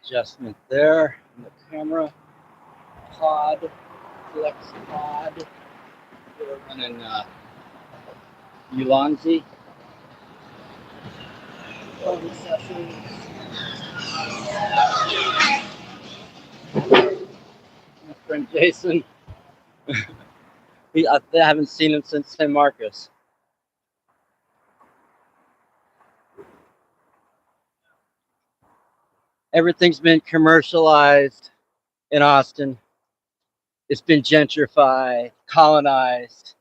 adjustment there in the camera pod, flex pod. We're running Ulanzi phone sessions. My friend Jason, I haven't seen him since San Marcos. Everything's been commercialized in Austin. It's been gentrified, colonized.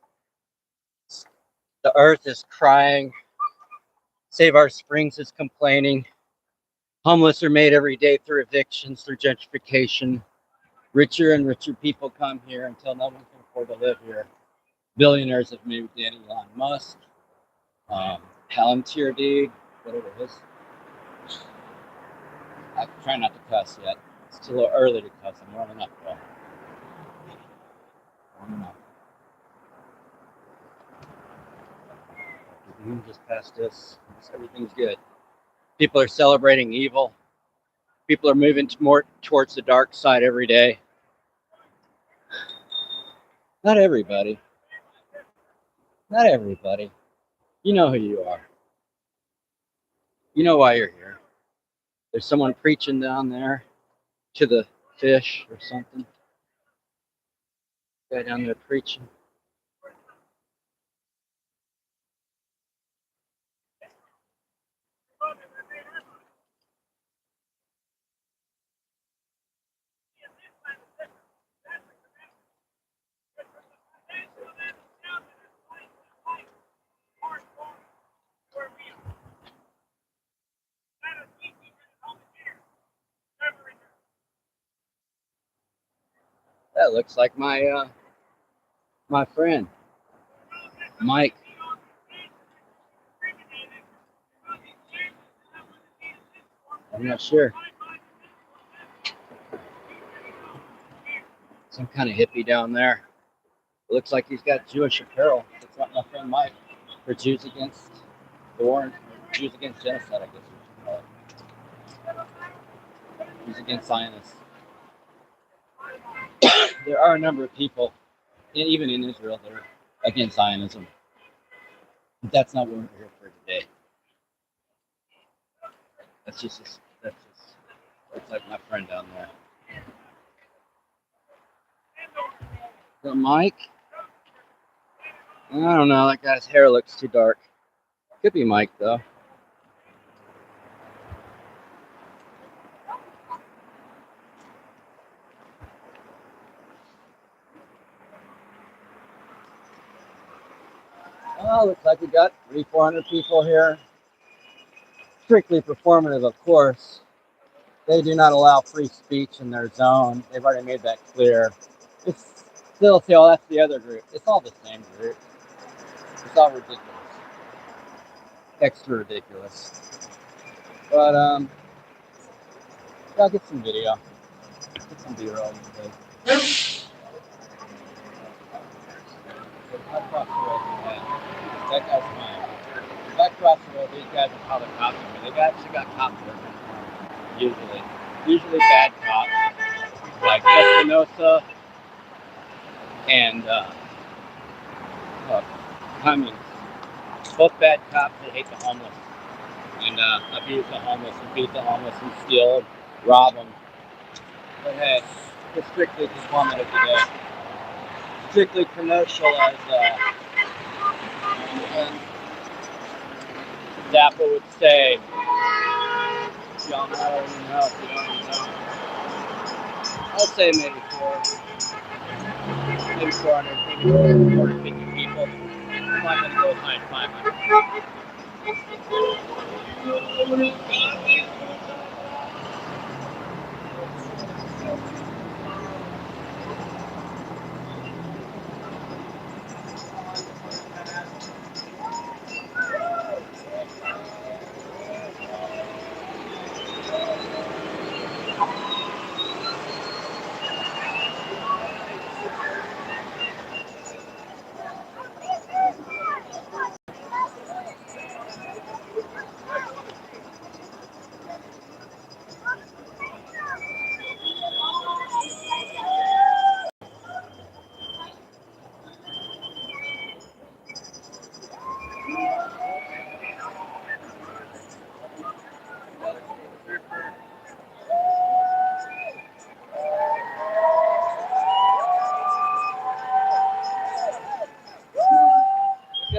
The earth is crying. Save Our Springs is complaining. Homeless are made every day through evictions, through gentrification. Richer and richer people come here until no one can afford to live here. Billionaires have moved in. Elon Musk, Palantir D, whatever it is. I try not to cuss yet. It's a little early to cuss. I'm warming up though. Warming up. Just past this. Everything's good. People are celebrating evil. People are moving more towards the dark side every day. Not everybody. Not everybody. You know who you are. You know why you're here. There's someone preaching down there to the fish or something. Guy down there preaching. That looks like my my friend Mike. I'm not sure. Some kind of hippie down there. It looks like he's got Jewish apparel. It's not my friend Mike. For Jews against the war, Jews against genocide, I guess we should call it. Jews against Zionists. There are a number of people, even in Israel, that are against Zionism. But that's not what we're here for today. That's like my friend down there. So Mike? I don't know, that guy's hair looks too dark. Could be Mike though. Oh, looks like we got 300-400 people here. Strictly performative, of course. They do not allow free speech in their zone. They've already made that clear. It's still, that's the other group. It's all the same group. It's all ridiculous. Extra ridiculous. But, I'll get some video. Get some B-roll. That guy's fine. If I cross the road, these guys will call the cops on me. They've actually got cops working for them, usually bad cops, like Espinosa and Cummings. Both bad cops that hate the homeless and abuse the homeless and beat the homeless and steal and rob them. But hey, it's strictly performative today. Strictly commercial, as Zappa would say. Y'all know, you know, if you don't know. I'll say maybe 400, maybe 450 people. I'm not going to go find 500.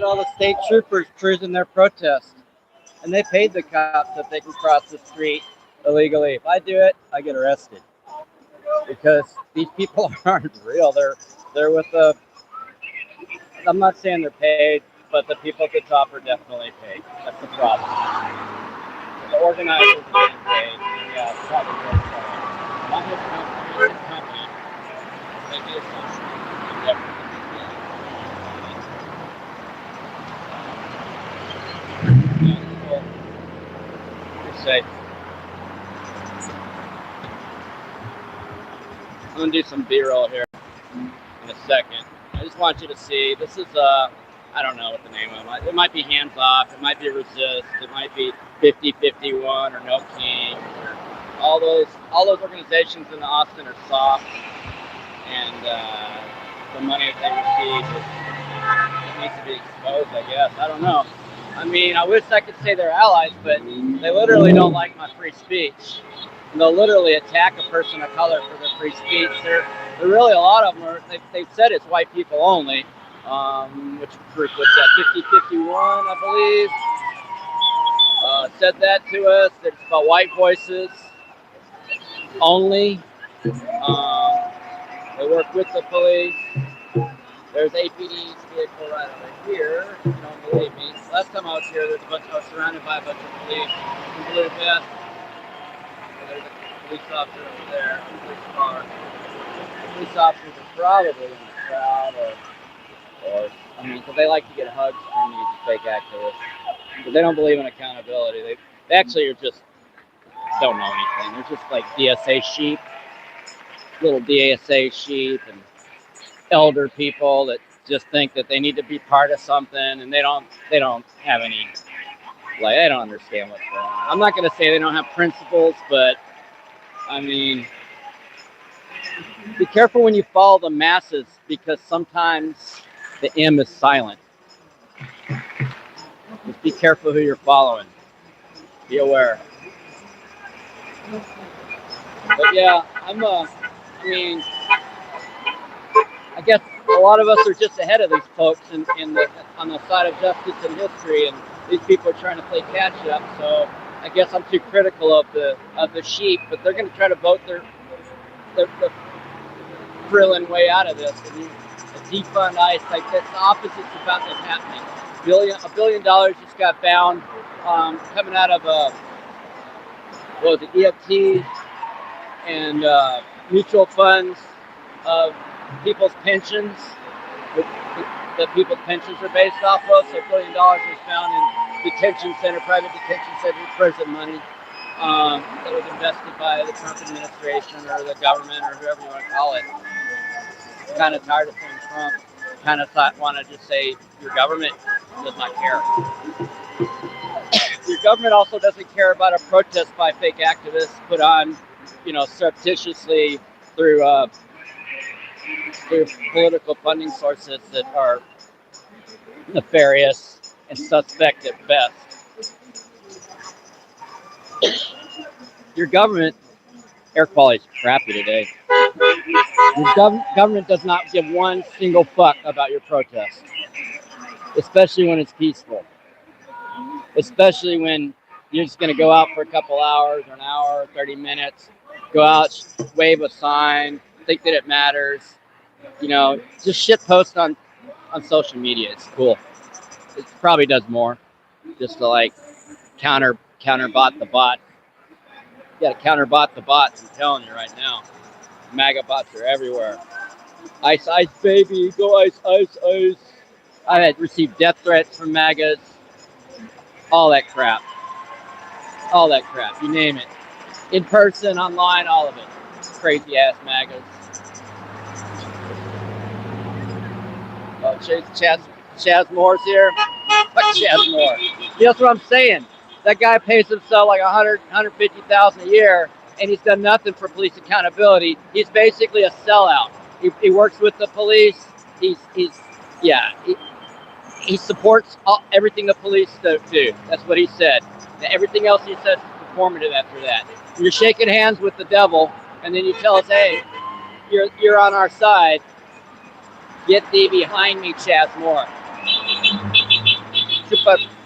all the state troopers cruising their protest. And they paid the cops that they can cross the street illegally. If I do it, I get arrested. Because these people aren't real. They're with the, I'm not saying they're paid, but the people at the top are definitely paid. That's the problem. The organizers are getting paid. Yeah, it's probably good. Not his company, his company. Maybe it's not. You're safe. I'm gonna do some B-roll here in a second. I just want you to see, this is I don't know what the name of it. It might be Hands Off, it might be Resist, it might be 5051 or No King. Or all those organizations in Austin are soft, and the money that they receive it needs to be exposed, I guess. I don't know. I mean, I wish I could say they're allies, but they literally don't like my free speech. And they'll literally attack a person of color for their free speech. They're really, a lot of them are, they've said it's white people only. Which group was that? 5051, I believe. Said that to us, that it's about white voices only. They work with the police. There's APD's vehicle right over here. If you don't believe me. Last time I was here, I was surrounded by a bunch of police in blue vests. There's a police officer over there, a police car. The police officers are probably in the crowd, or I mean, because they like to get hugs from these fake activists. But they don't believe in accountability. They actually are just don't know anything. They're just like DSA sheep, little DSA sheep, and elder people that just think that they need to be part of something, and they don't have any, like, they don't understand what's going on. I'm not going to say they don't have principles, but I mean, be careful when you follow the masses, because sometimes the M is silent. Just be careful who you're following. Be aware. But yeah, I mean, I guess a lot of us are just ahead of these folks on the side of justice and history, and these people are trying to play catch up. So I guess I'm too critical of the sheep, but they're going to try to vote their thrilling way out of this. And defund ICE, like that's the opposite's about that's happening. $1 billion just got found coming out of what was it, EFT and mutual funds of people's pensions, that people's pensions are based off of. So $1 billion was found in detention center, private detention center, prison money that was invested by the Trump administration or the government or whoever you want to call it. Kind of tired of saying Trump. Kind of want to just say your government does not care. Your government also doesn't care about a protest by fake activists put on, surreptitiously through political funding sources that are nefarious and suspect at best. Your government, air quality is crappy today. Your government does not give one single fuck about your protest, especially when it's peaceful. Especially when you're just going to go out for a couple hours or an hour or 30 minutes, go out, wave a sign, think that it matters. Just shit post on social media. It's cool. It probably does more just to like counterbot the bot. You got to counterbot the bots, I'm telling you right now. MAGA bots are everywhere. Ice, ice, baby. Go ice, ice, ice. I had received death threats from MAGAs. All that crap. All that crap. You name it. In person, online, all of it. Crazy ass MAGAs. Oh, Chaz Moore's here. Fuck Chaz Moore. That's what I'm saying. That guy pays himself like $150,000 a year, and he's done nothing for police accountability. He's basically a sellout. He works with the police. He supports everything the police do. That's what he said. Everything else he says is performative after that. You're shaking hands with the devil, and then you tell us, hey, you're on our side. Get thee behind me, Chaz Moore.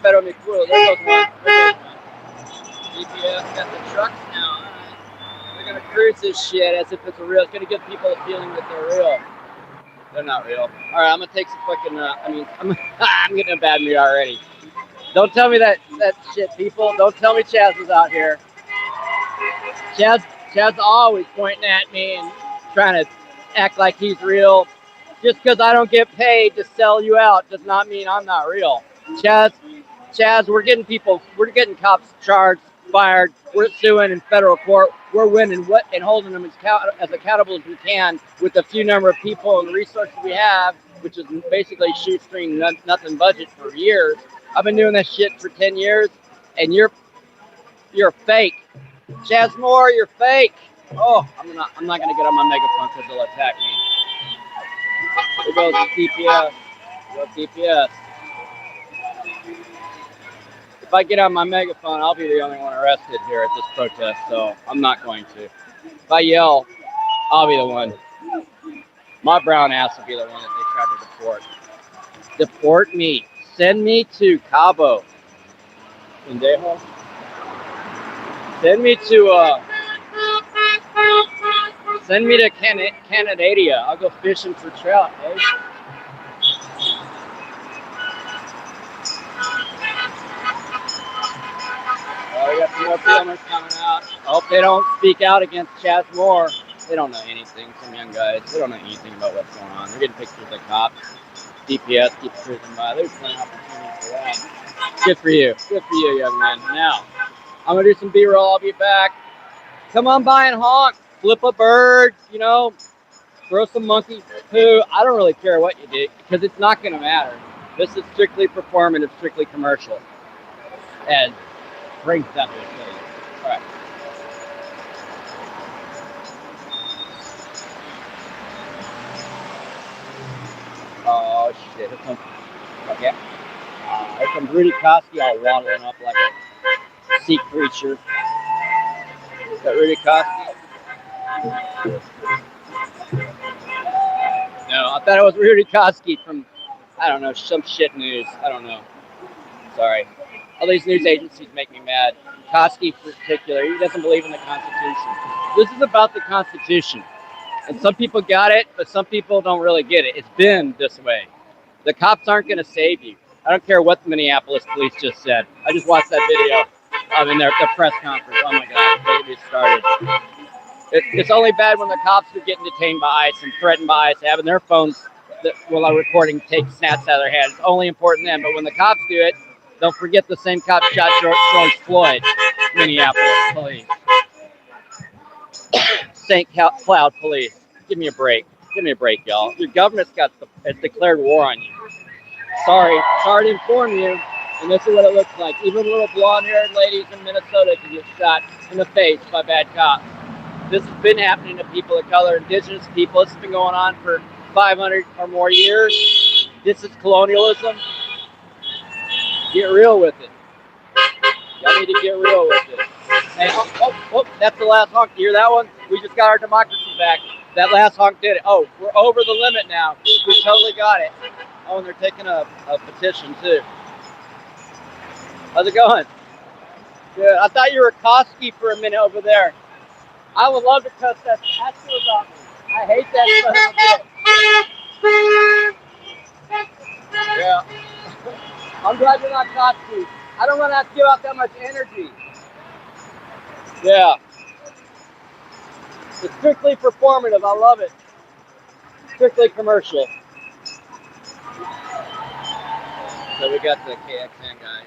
pero mi culo. There goes one. There goes one. GPS got the trucks now. All right. They're gonna cruise this shit as if it's a real. It's gonna give people a feeling that they're real. They're not real. All right, I'm gonna take some fucking. I'm getting a bad mood already. Don't tell me that shit, people. Don't tell me Chaz was out here. Chad's always pointing at me and trying to act like he's real. Just because I don't get paid to sell you out does not mean I'm not real. Chaz, we're getting cops charged, fired. We're suing in federal court. We're winning and holding them as accountable as we can with the few number of people and the resources we have, which is basically shoestring nothing budget for years. I've been doing this shit for 10 years, and you're fake. Chaz Moore, you're fake. Oh, I'm not gonna get on my megaphone because they'll attack me. Here goes DPS. Here goes DPS. If I get on my megaphone, I'll be the only one arrested here at this protest, so I'm not going to. If I yell, I'll be the one. My brown ass will be the one that they try to deport. Deport me. Send me to Cabo. Pendejo. Send me to Canadadia. I'll go fishing for trout, eh? Oh, we got some more filmers coming out. I hope they don't speak out against Chaz Moore. They don't know anything, some young guys. They don't know anything about what's going on. They're getting pictures of cops. DPS keeps cruising by. There's plenty of opportunity for that. Good for you. Good for you, young man. Now, I'm going to do some B-roll. I'll be back. Come on by and honk. Flip a bird, throw some monkey poo. I don't really care what you do because it's not going to matter. This is strictly performative, strictly commercial. And brings that to the city. All right. Oh, shit. Here comes, okay. Here comes Rudy Koski all waddling up like a sea creature. Is that Rudy Koski? No, I thought it was Rudy Koski from, I don't know, some shit news. I don't know. Sorry. All these news agencies make me mad. Koski in particular, he doesn't believe in the Constitution. This is about the Constitution. And some people got it, but some people don't really get it. It's been this way. The cops aren't going to save you. I don't care what the Minneapolis police just said. I just watched that video in their press conference. Oh my God, they get started. It's only bad when the cops are getting detained by ICE and threatened by ICE, having their phones while I'm recording take snaps out of their hands. It's only important then. But when the cops do it, don't forget the same cop shot George Floyd, Minneapolis police. St. Cloud police. Give me a break. Give me a break, y'all. Your government's has declared war on you. Sorry to inform you. And this is what it looks like. Even little blonde-haired ladies in Minnesota can get shot in the face by bad cops. This has been happening to people of color, indigenous people. This has been going on for 500 or more years. This is colonialism. Get real with it. Y'all need to get real with it. Hey, oh, that's the last honk. You hear that one? We just got our democracy back. That last honk did it. Oh, we're over the limit now. We totally got it. Oh, and they're taking a petition, too. How's it going? Good. I thought you were Koski for a minute over there. I would love to cuss that tattoo about me. I hate that son of a bitch. Yeah. I'm glad you're not Koski. I don't want to have to give out that much energy. Yeah. It's strictly performative. I love it. Strictly commercial. So we got the KXN guy.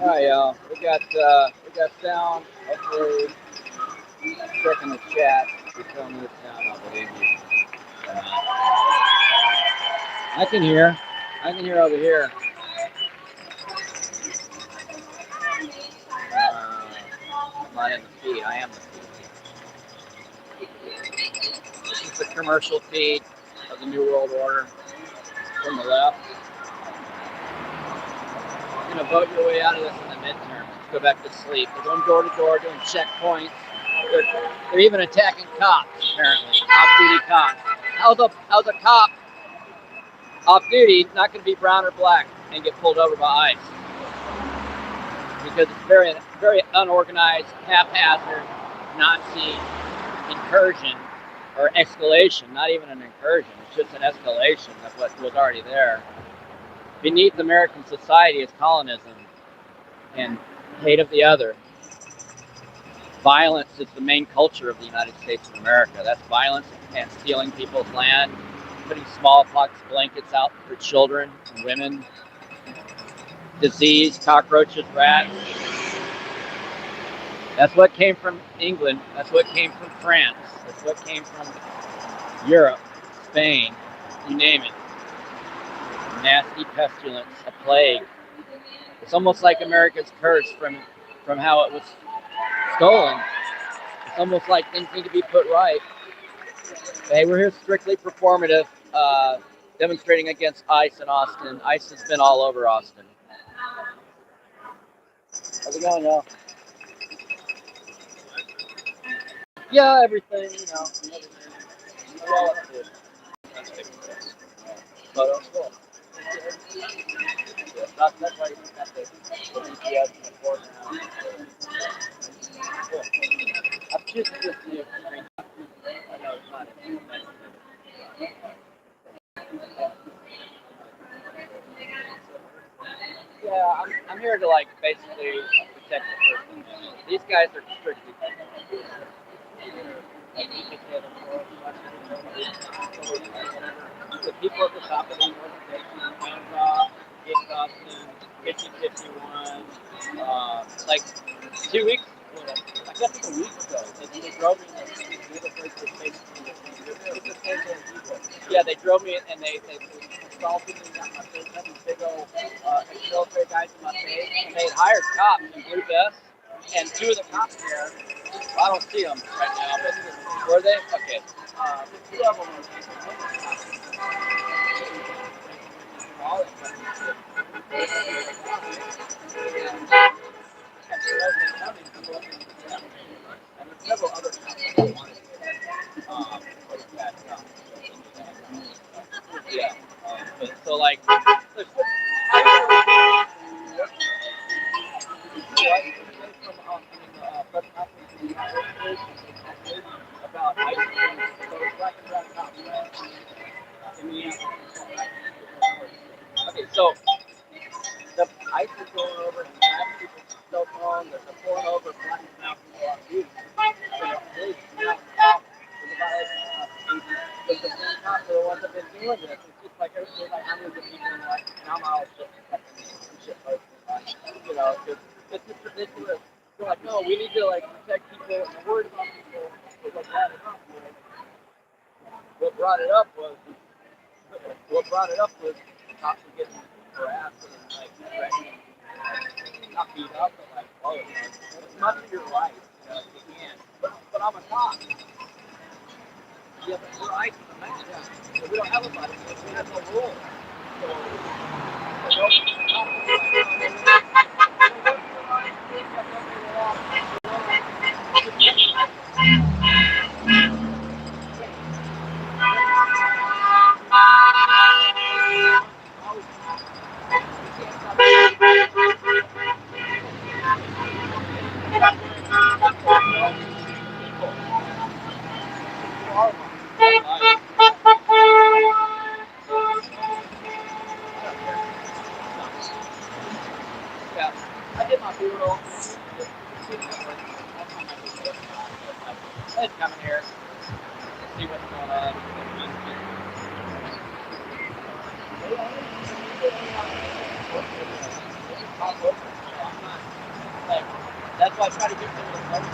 All right, y'all. We got sound. Hopefully, checking the chat. You're telling me the sound. I'll believe you. I can hear. I can hear over here. I'm not in the feed. I am the feed. This is the commercial feed of the New World Order from the left. You're going to vote your way out of this in the midterms. Go back to sleep. They're going door to door doing checkpoints. They're even attacking cops, apparently. Off-duty cops. how's a cop off duty not going to be brown or black and get pulled over by ICE? Because it's very unorganized, haphazard Nazi incursion or escalation. Not even an incursion; it's just an escalation of what was already there. Beneath American society is colonism and hate of the other. Violence is the main culture of the United States of America. That's violence and stealing people's land, putting smallpox blankets out for children and women, disease, cockroaches, rats. That's what came from England. That's what came from France. That's what came from Europe, Spain, you name it. Nasty pestilence, a plague. It's almost like America's curse from how it was stolen. It's almost like things need to be put right. Hey, we're here strictly performative, demonstrating against ICE in Austin. ICE has been all over Austin. How's it going, y'all? Yeah, everything, you know. Photo? Cool. That's why you got the GPS report now. Cool. I'm just new. I know it's not Yeah, I'm here to like basically protect the First Amendment. These guys are strictly the people at the top of the organization, Giganticus, 5051, like 2 weeks, I guess it's a week ago, they drove me in the place to face yeah, they drove me and they assaulted me, got my face up, these big old military guys in my face, and they had hired cops in blue vests, and two of the cops there, I don't see them right now, but were they? Okay. Two of them were and there's several other cops that wanted yeah. So like, there's about okay, so the ICE is going over and grabbing people's cell phone, they're pulling over, blacking out people on duty. But the cops are the ones that have been doing this. It's just like there's like hundreds of people in like, and I'm all just shit posting, you know, because it's just ridiculous. They're like, no, we need to like protect people and worry about people. What brought it up was cops were getting harassed and like threatened, not beat up, but like, oh, you know, it's much of your right, you know, if you can. But I'm a cop. Yeah, but we're ICE in the match. Yeah. So we don't have a body, we have no rule. Yeah, I did my doodle. Let's come in here, see what's going on. Like, that's why I try to get some of the folks.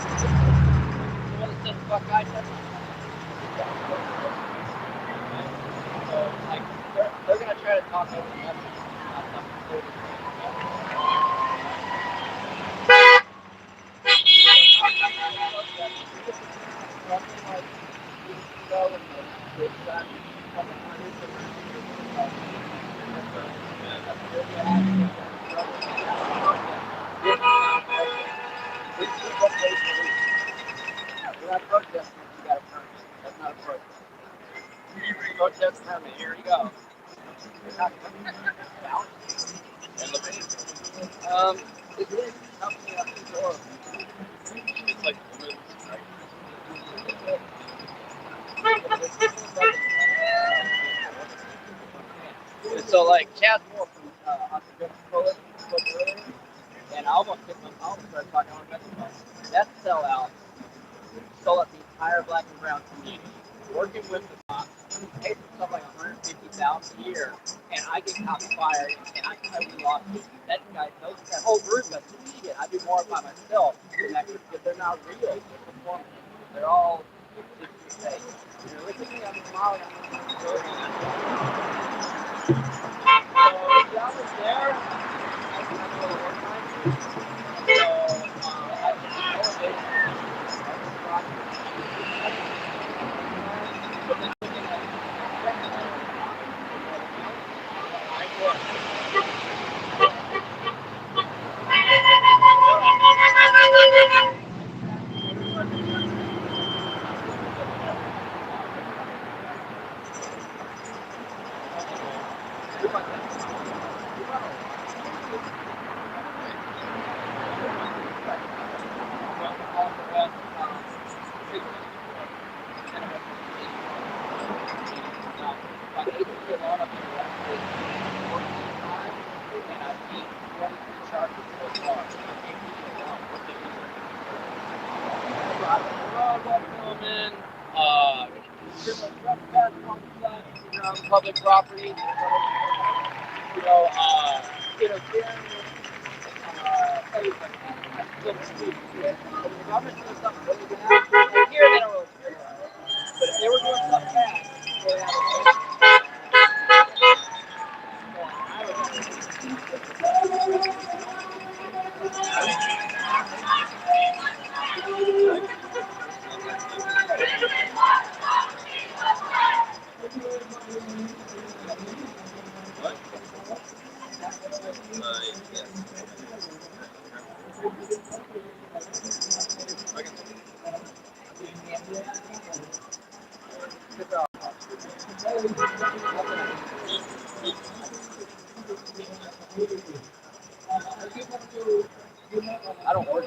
You want to say fuck I said? So, like, they're going to try to talk over the message. We're not protesting if you got a permit. That's not a protest. Protest permit. Here we go. It is company up the door. It's like so like Chad Moore from Activism, and I almost started talking on Mexico. That sellout stole up the entire black and brown community, working with the cops, paid for stuff like $150,000 a year, and I get cops fired, and we lost it. That guy, that whole group, that's shit. I do more by myself than that group because they're not real. They're performing. They're all fake. You're looking at me smiling. So yeah, I was there. I was a little organized. So I just elevated. Public property, interfering with the government doing something really bad. And here they don't really care about it. But if they were doing something bad, they have I don't work.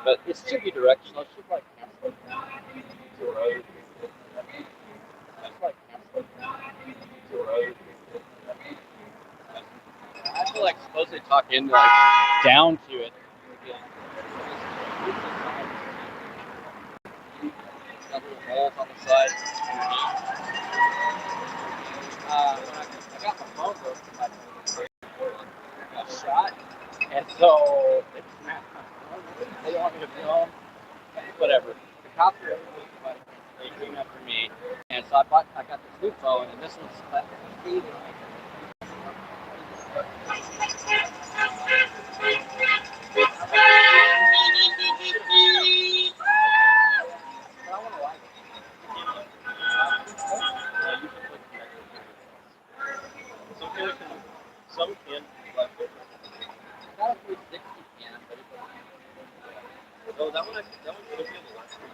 But it should be directional. It should like cancel to road. That's like cancel to road. I have to like supposedly talk into like down to it. Got little holes on the side. I got my phone broken. I got shot, and so they don't want me to film. Whatever. The cops were everywhere, but they came after me, and so I got this new phone, and this one's feeding. Some can like it. Not a 360 can, but it's oh, that one should be the last one.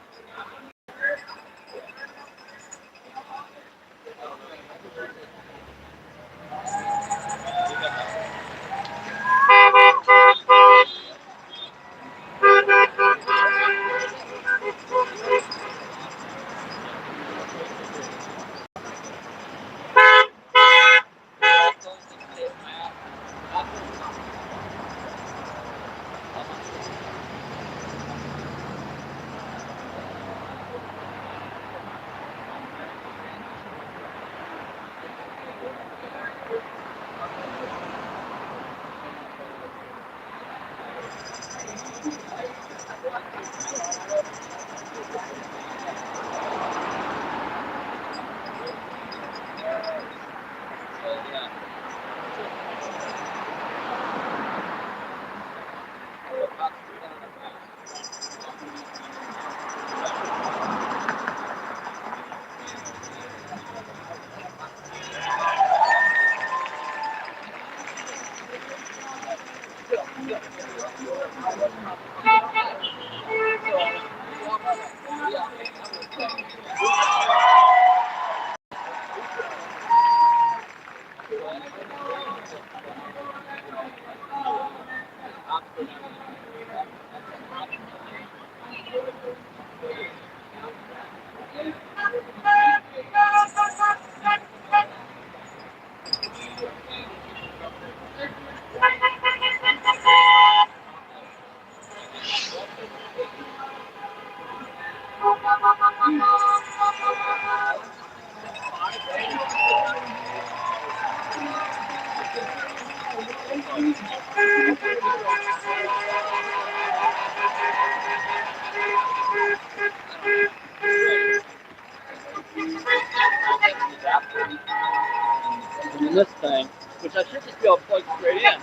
And this thing, which I should just be able to plug straight in.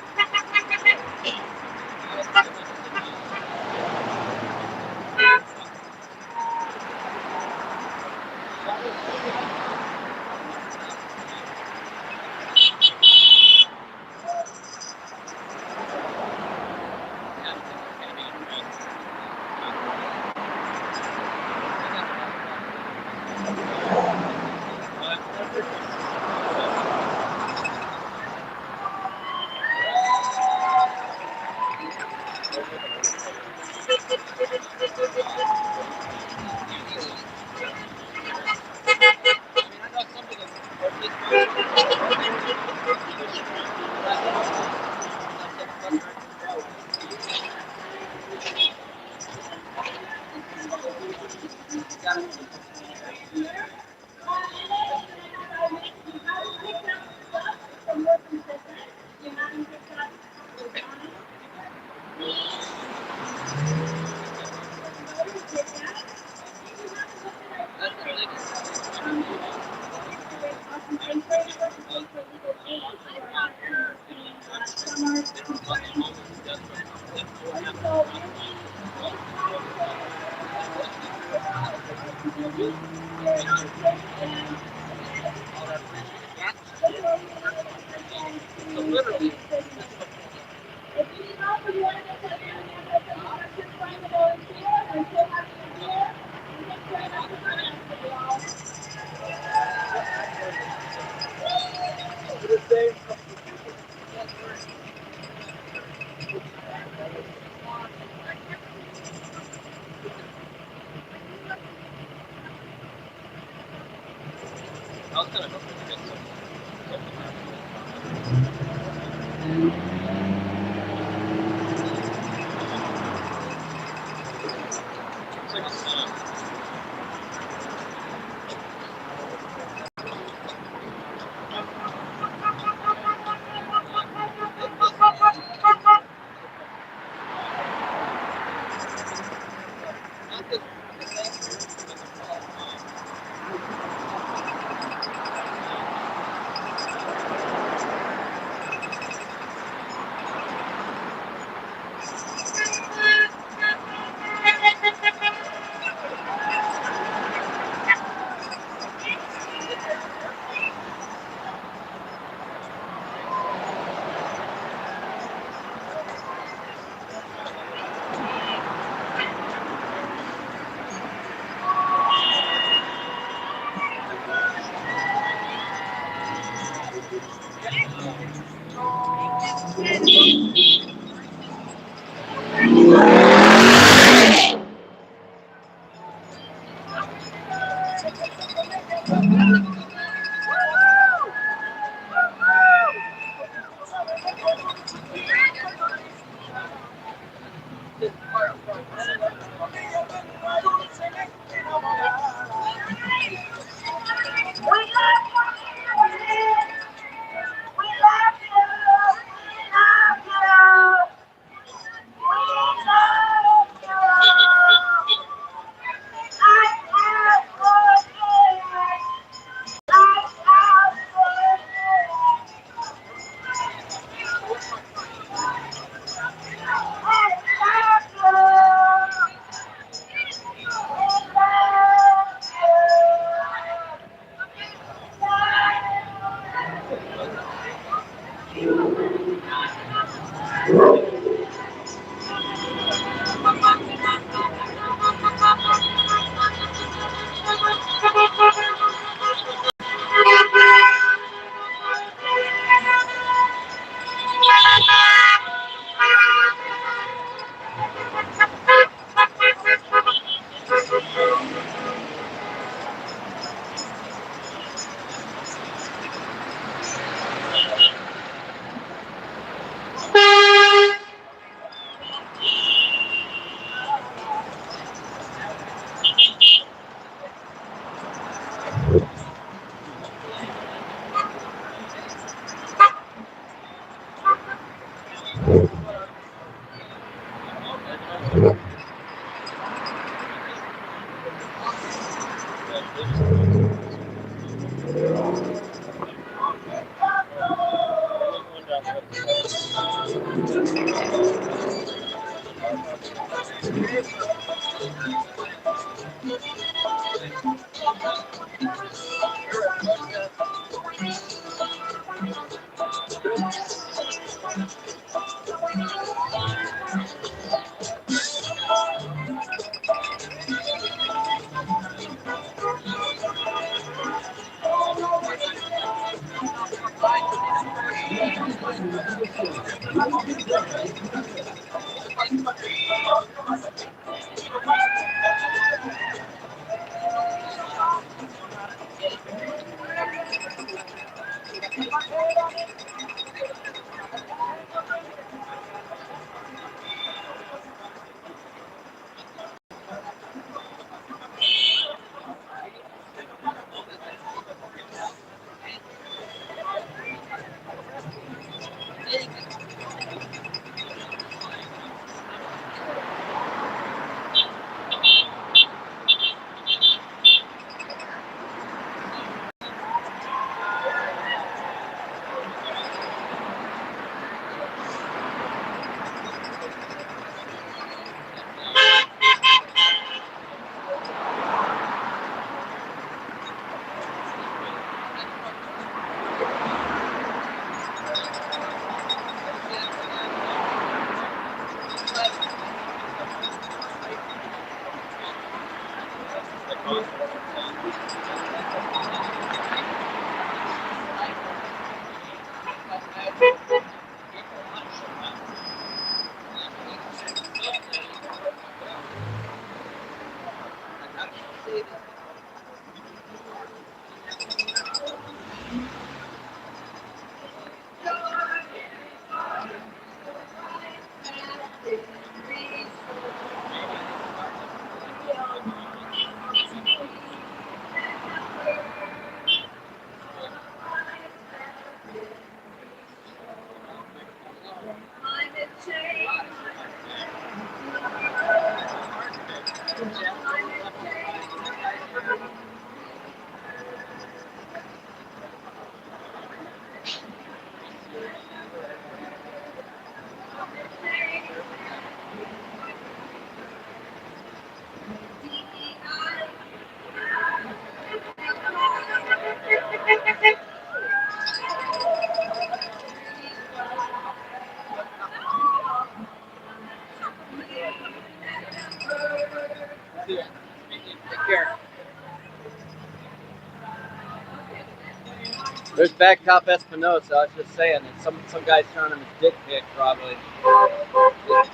There's back top Espinosa. I was just saying that some guy's showing him his dick pic probably.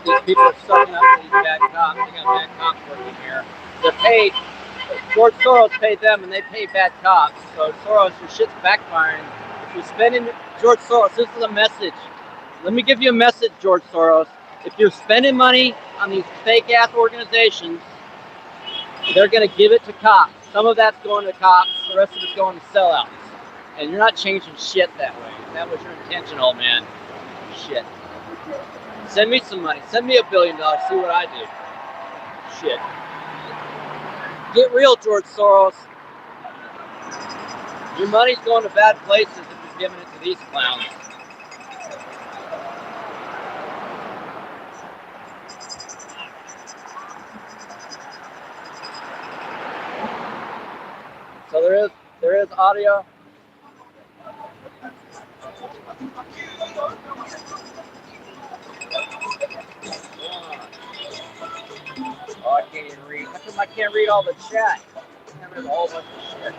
These people are sucking up to these bad cops. They got bad cops working here. They're paid. George Soros paid them, and they pay bad cops. So Soros, your shit's backfiring. If you're spending, George Soros, this is a message. Let me give you a message, George Soros. If you're spending money on these fake ass organizations, they're gonna give it to cops. Some of that's going to cops. The rest of it's going to sellouts. And you're not changing shit that way. That was your intention, old man. Shit. Send me some money. Send me $1 billion. See what I do. Shit. Get real, George Soros. Your money's going to bad places if you're giving it to these clowns. So there is audio. Oh, I can't even read. How come I can't read all the chat? I can't read a whole bunch of shit.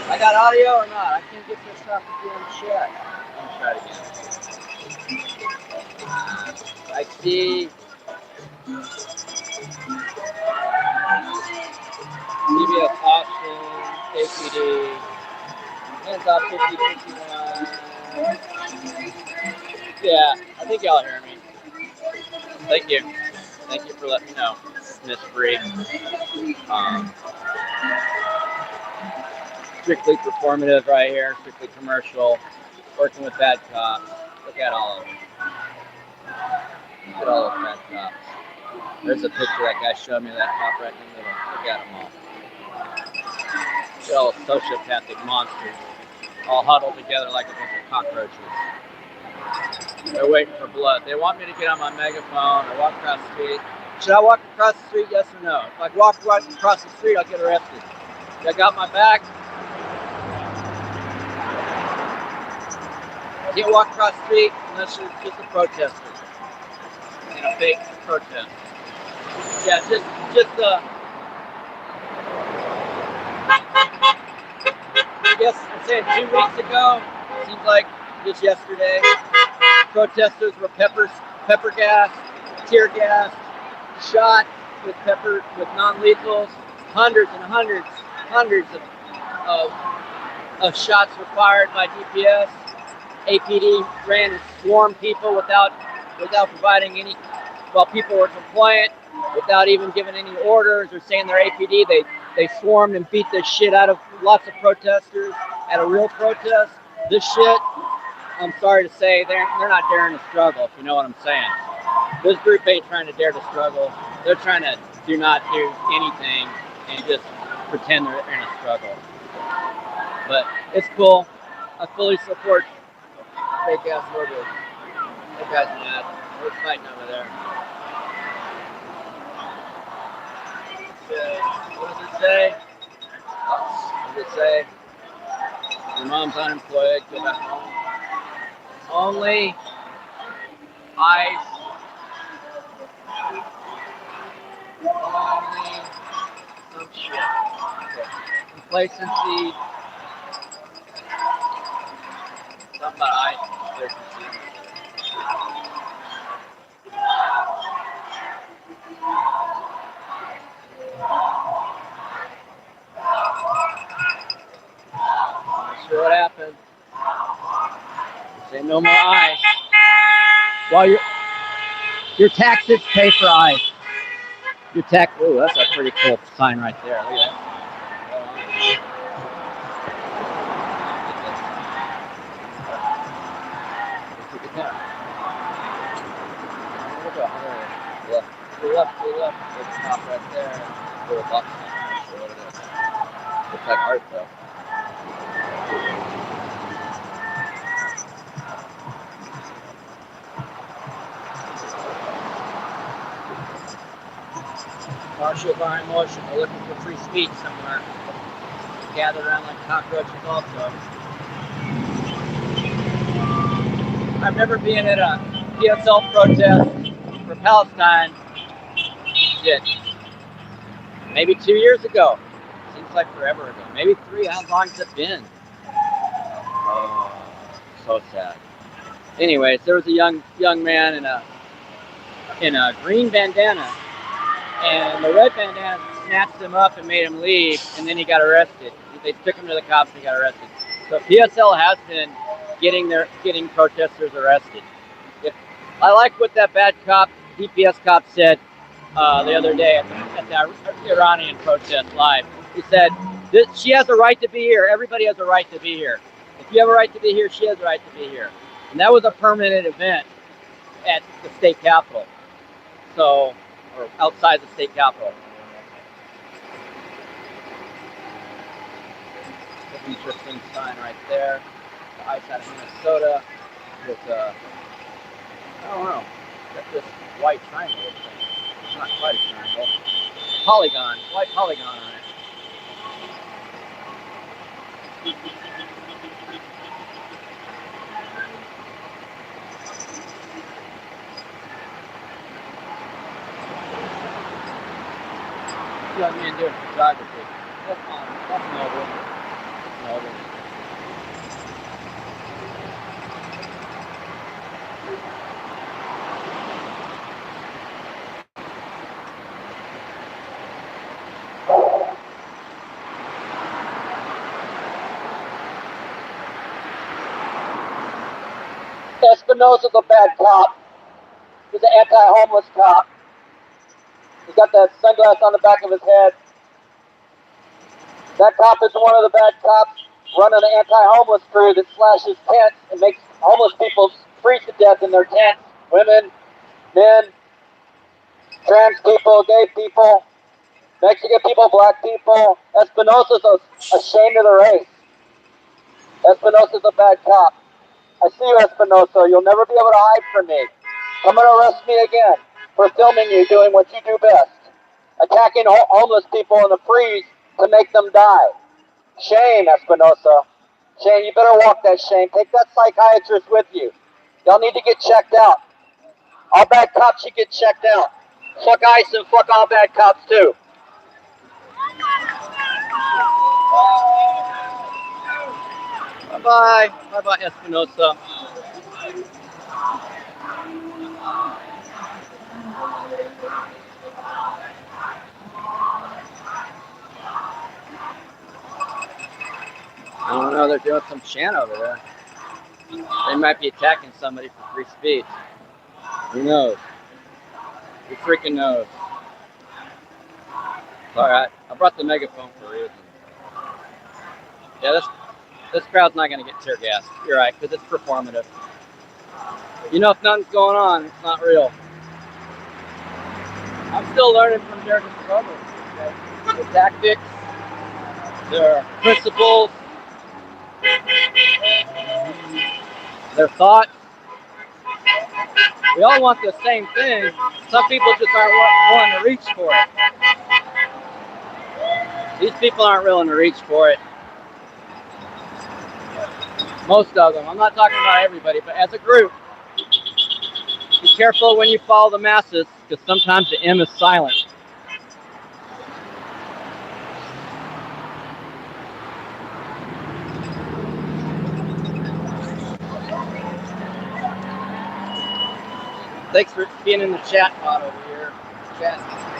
I got audio or not? I can't get this off the damn chat. Let me try it again. I.C.E. CBS option, APD, hands off 50-51. Yeah, I think y'all hear me. Thank you. Thank you for letting me know. Miss Free. Strictly performative right here, strictly commercial, working with bad cops. Look at all of them. Look at all those bad cops. There's a picture that guy showed me, that cop right in the middle. Look at them all. Look at all the sociopathic monsters, all huddled together like a bunch of cockroaches. They're waiting for blood. They want me to get on my megaphone or walk across the street. Should I walk across the street, yes or no? If I walk right across the street, I'll get arrested. I got my back. I can't walk across the street unless you're just a protester. And a fake protest. Yeah, I guess I'm saying 2 weeks ago, seems like just yesterday, protesters were pepper gas, tear gas, shot with non-lethals. Hundreds and hundreds of shots were fired by DPS. APD ran and swarmed people without providing any, while people were compliant, without even giving any orders or saying they're APD. They swarmed and beat the shit out of lots of protesters at a real protest. This shit, I'm sorry to say, they're not daring to struggle, if you know what I'm saying. This group ain't trying to dare to struggle. They're trying to do not do anything and just pretend they're in a struggle. But it's cool. I fully support fake ass orders. That guy's mad. We're fighting over there. What does it say? What does it say? Your mom's unemployed. Go back home. Only some shit. complacency. Something about I.C.E. complacency. Not sure what happened. Say no more I. Well, your taxes pay for I. Your tax. Oh, that's a pretty cool sign right there. Look at that. Look at that. To the left. There's a top right there. Little box. I'm not sure what it is. Looks like art though. Partial by motion. We're looking for free speech somewhere. Gather around like cockroaches also. I remember being at a PSL protest for Palestine. Shit. Maybe 2 years ago. Seems like forever ago. Maybe 3. How long has it been? Oh, so sad. Anyways, there was a young man in a green bandana, and the red bandana snatched him up and made him leave, and then he got arrested. They took him to the cops and he got arrested. So PSL has been getting protesters arrested. I like what that bad cop, DPS cop, said the other day at the Iranian protest live. He said, she has a right to be here. Everybody has a right to be here. If you have a right to be here, she has a right to be here. And that was a permanent event at the state capitol. So, or outside the state capitol. Interesting sign right there. The ice out of Minnesota with I don't know, got this white triangle thing. It's not quite a triangle. Polygon, white polygon on it. Young man doing photography. That's noble. Noble. Espinosa's a bad cop. He's an anti-homeless cop. He's got that sunglass on the back of his head. That cop is one of the bad cops running an anti-homeless crew that slashes tents and makes homeless people freeze to death in their tents. Women, men, trans people, gay people, Mexican people, black people. Espinosa's ashamed of the race. Espinosa's a bad cop. I see you, Espinosa. You'll never be able to hide from me. Come and arrest me again for filming you doing what you do best. Attacking homeless people in the freeze to make them die. Shame, Espinosa. Shame, you better walk that shame. Take that psychiatrist with you. Y'all need to get checked out. All bad cops should get checked out. Fuck ICE and fuck all bad cops too. Bye-bye. Bye-bye, Espinosa. I don't know, they're doing some chant over there. They might be attacking somebody for free speech. Who knows? Who freaking knows? Alright, I brought the megaphone for a reason. Yeah, this crowd's not going to get tear gassed. You're right, because it's performative. You know, if nothing's going on, it's not real. I'm still learning from their struggles. Okay? Their tactics, their principles, their thoughts. We all want the same thing. Some people just aren't willing to reach for it. These people aren't willing to reach for it. Most of them. I'm not talking about everybody, but as a group, be careful when you follow the masses, because sometimes the M is silent. Thanks for being in the chat pod over here. Chat,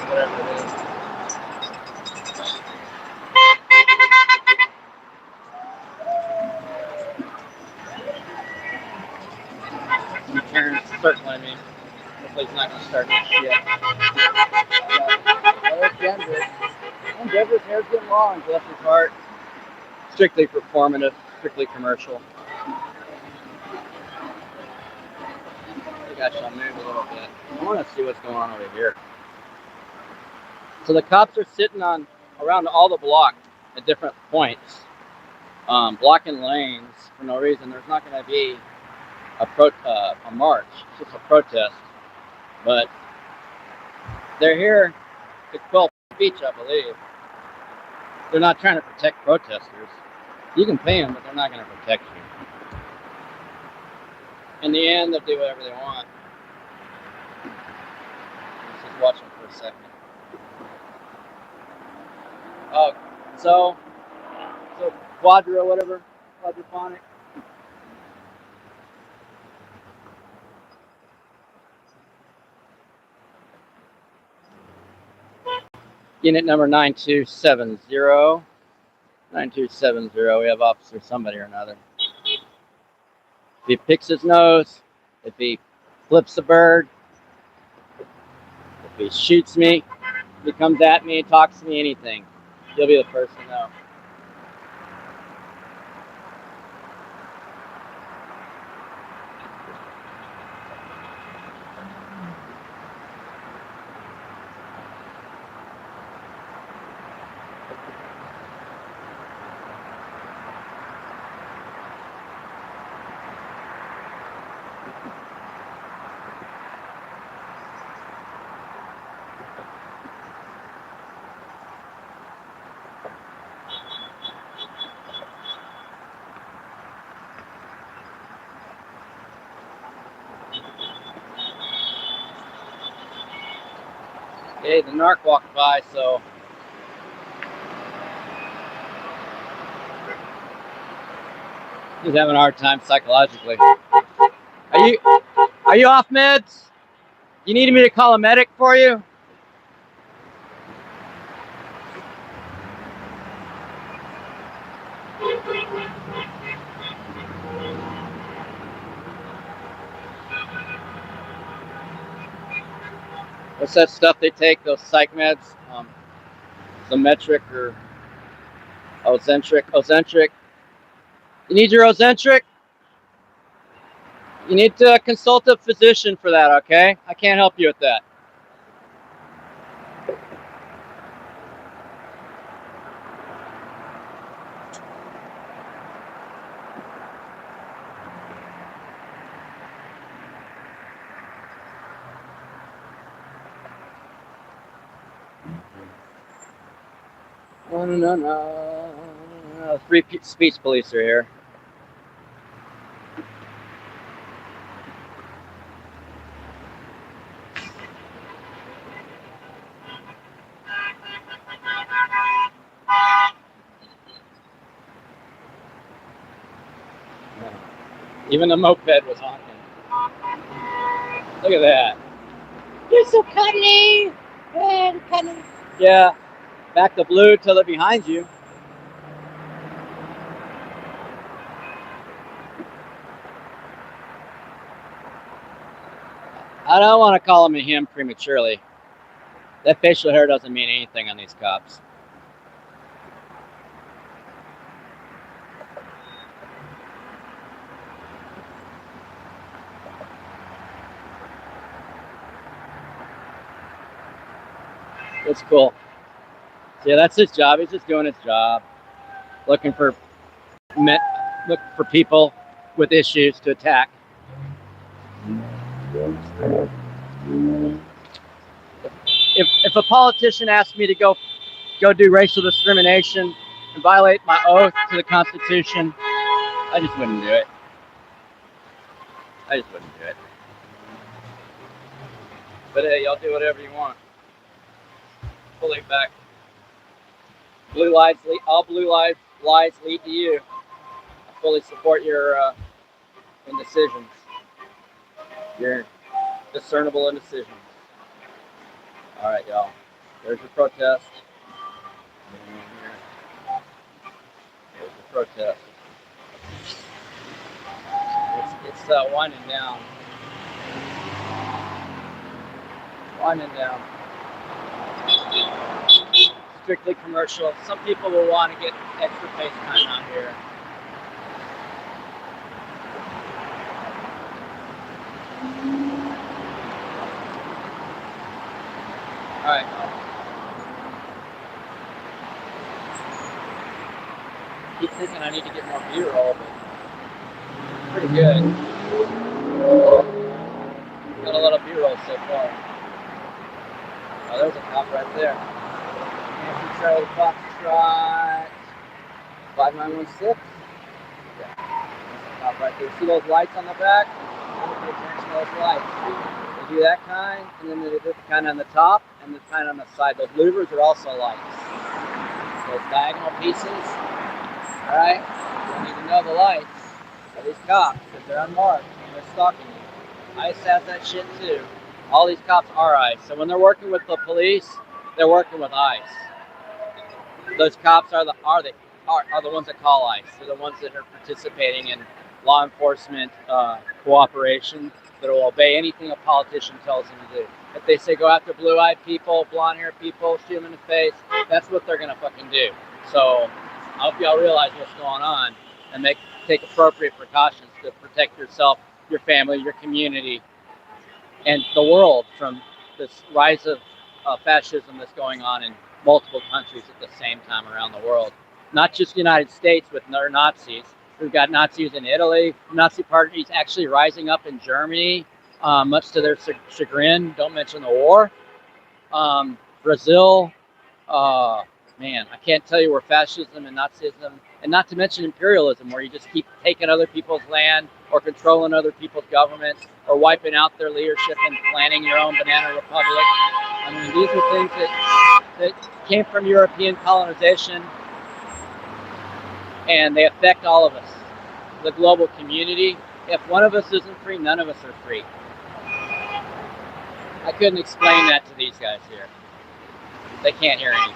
whatever it is. Karen's circling me. Hopefully he's not going to start this shit. There's Denver. And Denver's hair's getting long, bless his heart. Strictly performative, strictly commercial. I think I shall move a little bit. I want to see what's going on over here. So the cops are sitting on around all the block at different points, blocking lanes for no reason. There's not going to be a march, it's just a protest. But they're here to quell speech, I believe. They're not trying to protect protesters. You can pay them, but they're not going to protect you. In the end, they'll do whatever they want. Let's just watch them for a second. Oh, so quadra, whatever, quadraphonic. Unit number 9270. 9270, we have officer somebody or another. If he picks his nose, if he flips a bird, if he shoots me, if he comes at me, talks to me, anything, he'll be the first to know. Okay, the narc walked by, so he's having a hard time psychologically. Are you off meds? You need me to call a medic for you? What's that stuff they take, those psych meds? Symmetric or Ozentric. You need your Ozentric? You need to consult a physician for that, okay? I can't help you with that. No. 3 speech police are here. Even the moped was honking. Look at that. You're so cuddly. Yeah, cuddly. Yeah. Back the blue till they're behind you. I don't want to call him a him prematurely. That facial hair doesn't mean anything on these cops. It's cool. So yeah, that's his job. He's just doing his job. Looking for people with issues to attack. If a politician asked me to go do racial discrimination and violate my oath to the Constitution, I just wouldn't do it. But hey, y'all do whatever you want. Fully back. All blue lies lead to you. I fully support your indecisions. Your discernible indecision. All right, y'all. There's your protest. There's the protest. It's winding down. Winding down. Strictly commercial. Some people will want to get extra face time out here. All right. I keep thinking I need to get more B-roll, but it's pretty good. Got a lot of B-roll so far. Oh, there's a cop right there. Nancy Charlie Foxtrot 5916. Yeah, there's a cop right there. See those lights on the back? Pay attention to those lights. They do that kind, and then they do the kind on the top, and the kind on the side. Those louvers are also lights. Those diagonal pieces, all right? You need to know the lights of these cops, because they're unmarked, and they're stalking you. ICE has that shit too. All these cops are ICE. So when they're working with the police, they're working with ICE. Those cops are the ones that call ICE. They're the ones that are participating in law enforcement cooperation, that will obey anything a politician tells them to do. If they say go after blue-eyed people, blonde-haired people, shoot them in the face, that's what they're gonna fucking do. So I hope y'all realize what's going on and take appropriate precautions to protect yourself, your family, your community, and the world from this rise of fascism that's going on in multiple countries at the same time around the world. Not just the United States with their Nazis. We've got Nazis in Italy, Nazi parties actually rising up in Germany, much to their chagrin. Don't mention the war. Brazil, man, I can't tell you where fascism and Nazism, and not to mention imperialism, where you just keep taking other people's land or controlling other people's governments or wiping out their leadership and planning your own banana republic. I mean, these are things that came from European colonization, and they affect all of us, the global community. If one of us isn't free, none of us are free. I couldn't explain that to these guys here. They can't hear anything.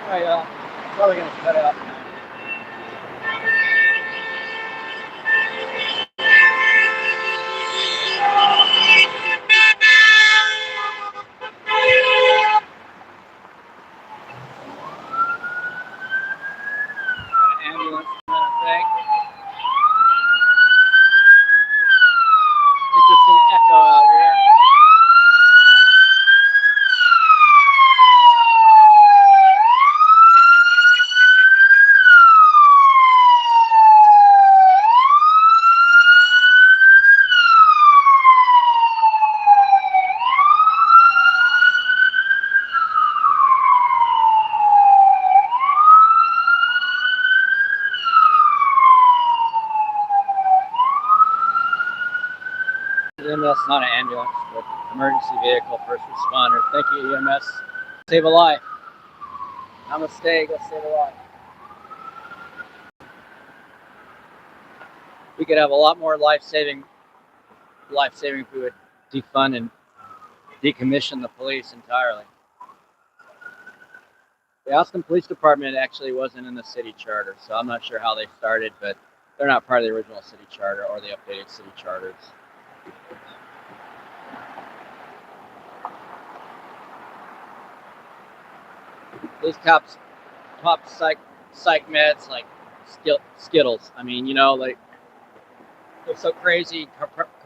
All right, y'all. Probably gonna cut out. Ambulance, I think. Interesting echo out here. EMS, not an ambulance, but emergency vehicle, first responder. Thank you, EMS. Save a life. Namaste, go save a life. We could have a lot more life-saving if we would defund and decommission the police entirely. The Austin Police Department actually wasn't in the city charter, so I'm not sure how they started, but they're not part of the original city charter or the updated city charters. These cops pop psych meds like Skittles. I mean, you know, like they're so crazy,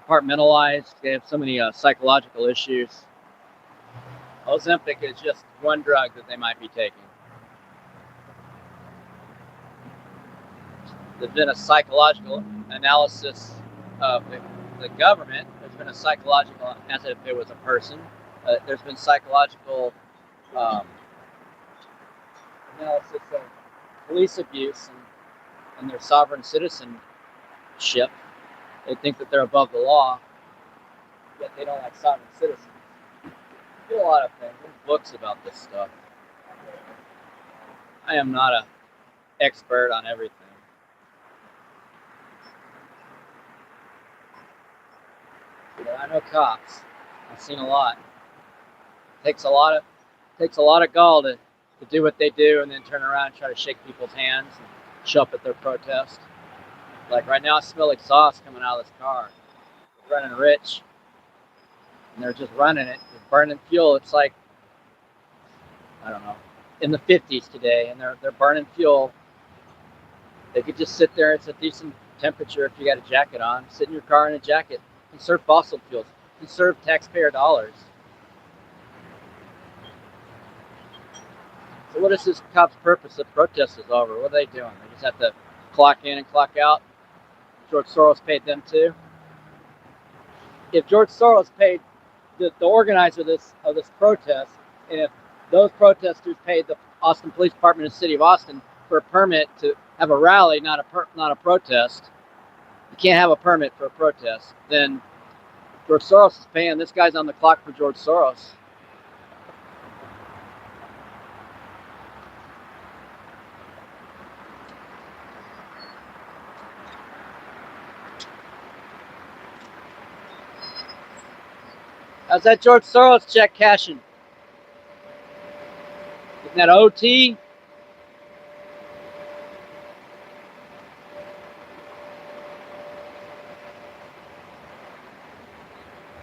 compartmentalized. They have so many psychological issues. Ozempic is just one drug that they might be taking. There's been a psychological analysis of the government. There's been a psychological, as if it was a person. There's been psychological analysis of police abuse and their sovereign citizenship. They think that they're above the law, yet they don't like sovereign citizens. There's a lot of things. There's books about this stuff. I am not an expert on everything. But I know cops. I've seen a lot. It takes a lot of gall to do what they do and then turn around and try to shake people's hands and show up at their protest. Like right now, I smell exhaust coming out of this car. They're running rich, and they're just running it. They're burning fuel. It's like, I don't know, in the 50s today, and they're burning fuel. They could just sit there. It's a decent temperature if you got a jacket on. Sit in your car in a jacket. Conserve fossil fuels. Conserve taxpayer dollars. So what is this cop's purpose of protest is over? What are they doing? They just have to clock in and clock out? George Soros paid them too? If George Soros paid the organizer of this protest, and if those protesters paid the Austin Police Department and the City of Austin for a permit to have a rally, not a protest, you can't have a permit for a protest, then George Soros is paying. This guy's on the clock for George Soros. How's that George Soros check cashing? Isn't that OT?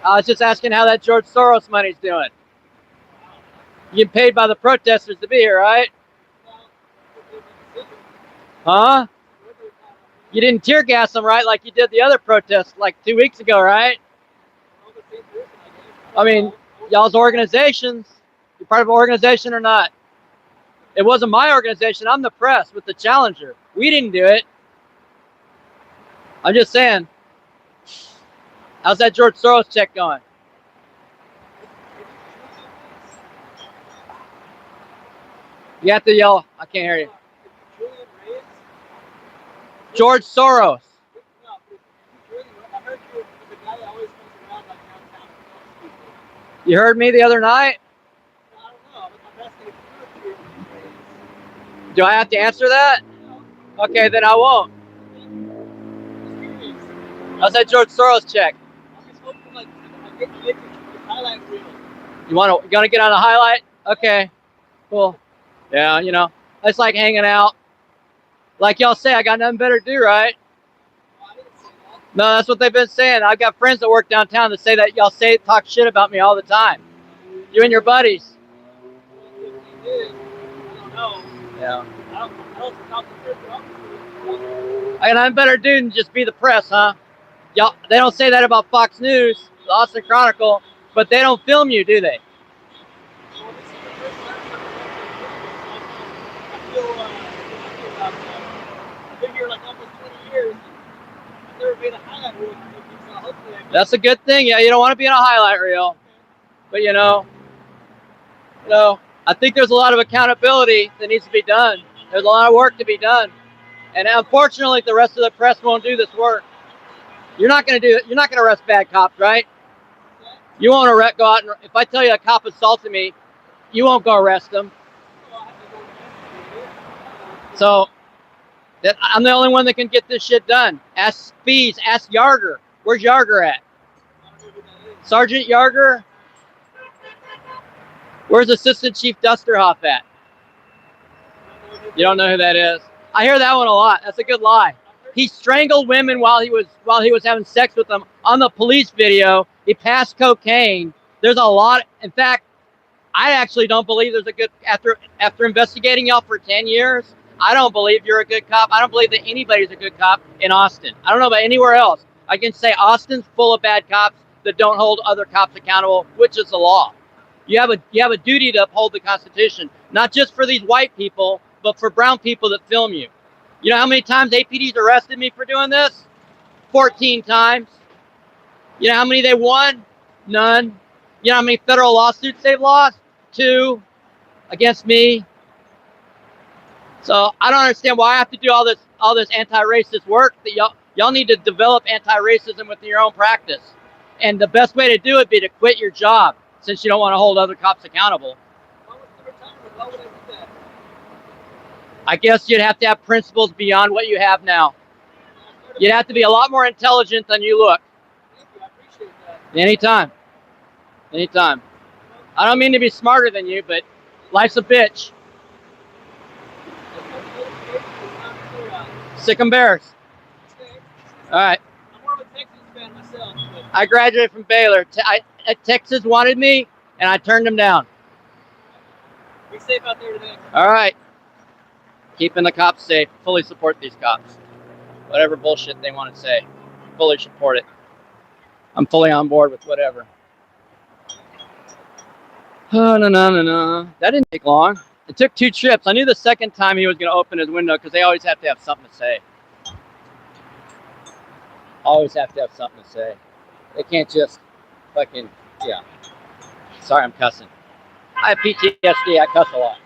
I was just asking how that George Soros money's doing. You get paid by the protesters to be here, right? Huh? You didn't tear gas them, right? Like you did the other protest like 2 weeks ago, right? I mean, y'all's organizations. You're part of an organization or not? It wasn't my organization. I'm the press with the Challenger. We didn't do it. I'm just saying. How's that George Soros check going? You have to yell. I can't hear you. George Soros. You heard me the other night? Do I have to answer that? Okay, then I won't. How's that George Soros check? You want to get on a highlight? Okay, cool. Yeah, you know, it's like hanging out. Like y'all say, I got nothing better to do, right? No, that's what they've been saying. I've got friends that work downtown that say that y'all talk shit about me all the time. You and your buddies. Yeah. I got nothing better to do than just be the press, huh? Y'all, they don't say that about Fox News, the Austin Chronicle, but they don't film you, do they? That's a good thing. Yeah, you don't want to be in a highlight reel, but you know, I think there's a lot of accountability that needs to be done. There's a lot of work to be done, and unfortunately, the rest of the press won't do this work. You're not going to do it. You're not going to arrest bad cops, right? You won't go out and if I tell you a cop assaulted me, you won't go arrest them. So I'm the only one that can get this shit done. Ask Spees, ask Yarger. Where's Yarger at? Sergeant Yarger? Where's Assistant Chief Dusterhoff at? You don't know who that is? I hear that one a lot. That's a good lie. He strangled women while he was having sex with them on the police video. He passed cocaine. There's a lot. In fact, I actually don't believe there's a good, after investigating y'all for 10 years, I don't believe you're a good cop. I don't believe that anybody's a good cop in Austin. I don't know about anywhere else. I can say Austin's full of bad cops that don't hold other cops accountable, which is the law. You have a duty to uphold the Constitution, not just for these white people, but for brown people that film you. You know how many times APD's arrested me for doing this? 14 times. You know how many they won? None. You know how many federal lawsuits they've lost? 2 against me. So I don't understand why I have to do all this anti-racist work. That y'all need to develop anti-racism within your own practice. And the best way to do it would be to quit your job, since you don't want to hold other cops accountable. Why would I do that? I guess you'd have to have principles beyond what you have now. You'd have to be a lot more intelligent than you look. Thank you, I appreciate that. Anytime. Anytime. I don't mean to be smarter than you, but life's a bitch. Sick and bears. All right. I'm more of a Texas fan myself. But I graduated from Baylor. Texas wanted me, and I turned them down. be safe out there today. All right. Keeping the cops safe. Fully support these cops. Whatever bullshit they want to say. Fully support it. I'm fully on board with whatever. Oh, no. That didn't take long. It took 2 trips. I knew the second time he was going to open his window because they always have to have something to say. Always have to have something to say. They can't just fucking, yeah. Sorry, I'm cussing. I have PTSD. I cuss a lot.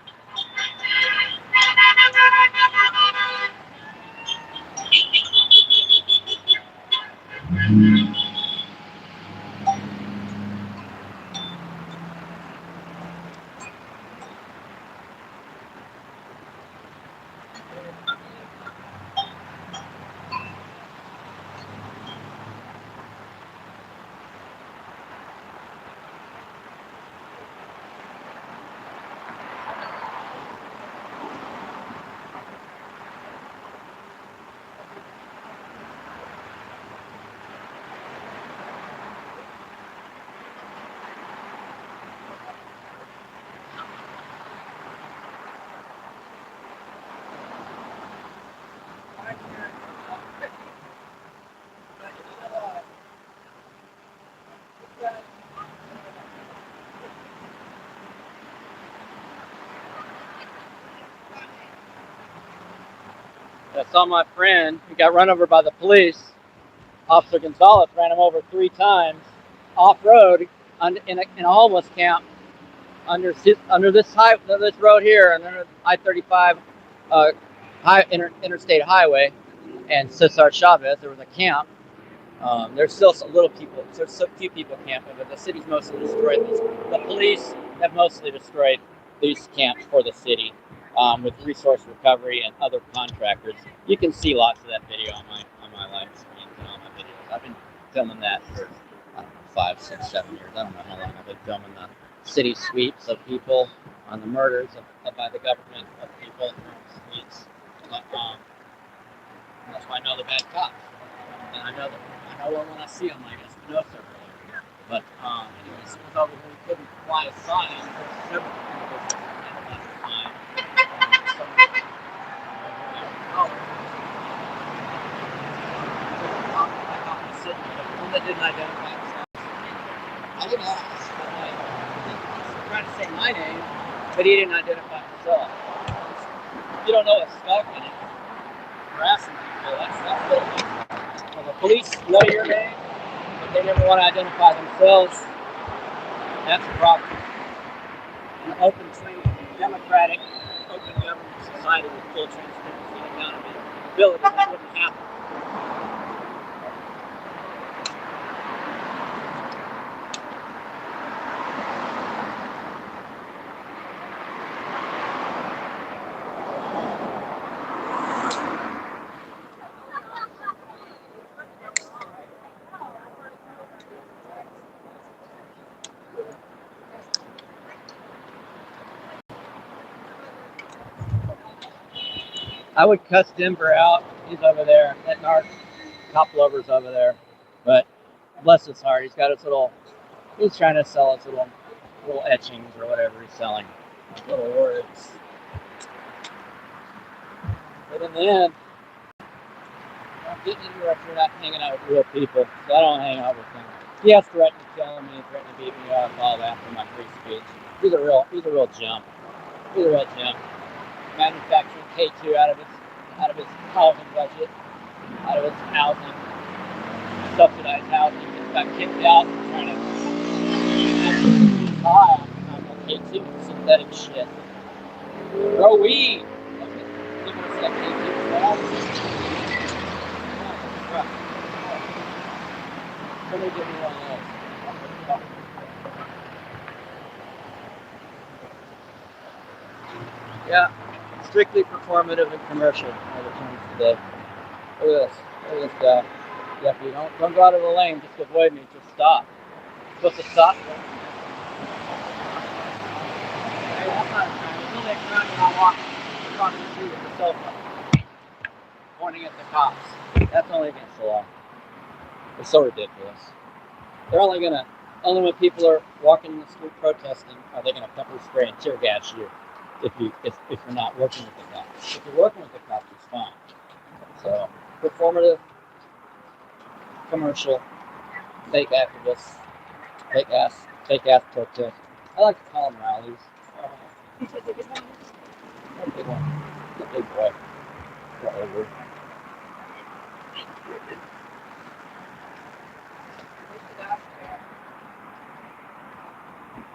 I saw my friend who got run over by the police. Officer Gonzalez ran him over 3 times off-road in a homeless camp under this road here, and under I-35 interstate highway, and Cesar Chavez. There was a camp. There's still some little people. There's so few people camping, but the city's mostly destroyed. The police have mostly destroyed these camps for the city. With resource recovery and other contractors. You can see lots of that video on my live streams and all my videos. I've been filming that for 5, 6, 7 years. I don't know how long I've been filming the city sweeps of people on the murders by the government of people in sweeps. But, that's why I know the bad cops. And I know when I see them, like Espinosa earlier. But anyway, someone over here who couldn't fly a sign for several people. That didn't identify himself. I didn't ask, but he tried to say my name, but he didn't identify himself. If you don't know what's stalking it, harassing people, that's what it is. When the police know your name, but they never want to identify themselves, that's a problem. In an open, free, democratic, open government society with full transparency and accountability, that wouldn't happen. I would cuss Denver out. He's over there. That narc cop lover's over there. But bless his heart, he's trying to sell his little little etchings or whatever he's selling, little words. But in the end, don't get anywhere if you're not hanging out with real people. So I don't hang out with him. He has threatened to kill me, threatened to beat me up, all that for my free speech. He's a real jump. He's a real jump. Manufacturing K2 out of his housing budget, out of his housing, subsidized housing. He got kicked out for trying to buy on K2 synthetic shit. Grow weed. Look at that K2 crap. Somebody give me one of those. Yeah, strictly performative and commercial are the terms today. Look at this. Look at this guy. Yeah, if you don't go out of the lane, just avoid me, just stop. You're supposed to stop. Hey, that's not trying. There's no next round when I walk across the street with the cell phone, pointing at the cops. That's only against the law. It's so ridiculous. They're only when people are walking in the street protesting, are they gonna pepper spray and tear gas you if you're not working with the cops. If you're working with the cops, it's fine. So performative, commercial, fake activists, fake ass protests. I like to call them rallies. A big one. It's a big boy. We're over.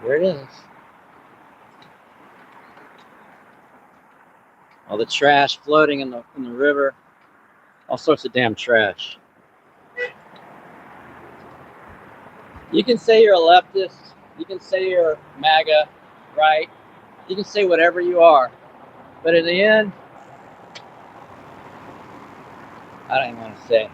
There it is. All the trash floating in the river. All sorts of damn trash. You can say you're a leftist. You can say you're MAGA, right? You can say whatever you are. But in the end, I don't even want to say.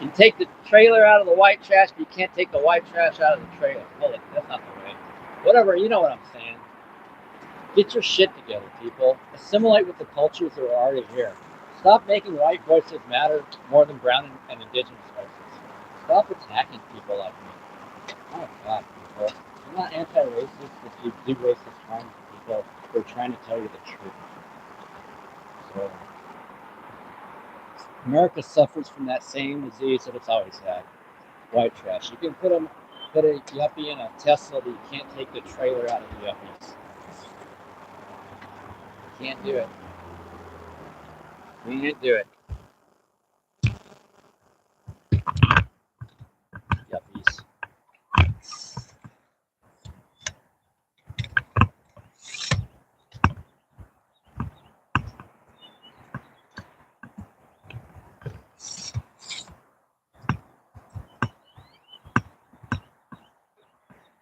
You can take the trailer out of the white trash, but you can't take the white trash out of the trailer. Well, that's not the way. Whatever, you know what I'm saying. Get your shit together, people. Assimilate with the cultures that are already here. Stop making white voices matter more than brown and indigenous voices. Stop attacking people like me. Oh my God, people. I'm not anti-racist if you do racist harm to people who are trying to tell you the truth. So, America suffers from that same disease that it's always had. White trash. You can put a yuppie in a Tesla, but you can't take the trailer out of the yuppies. You can't do it. You can't do it. Yuppies.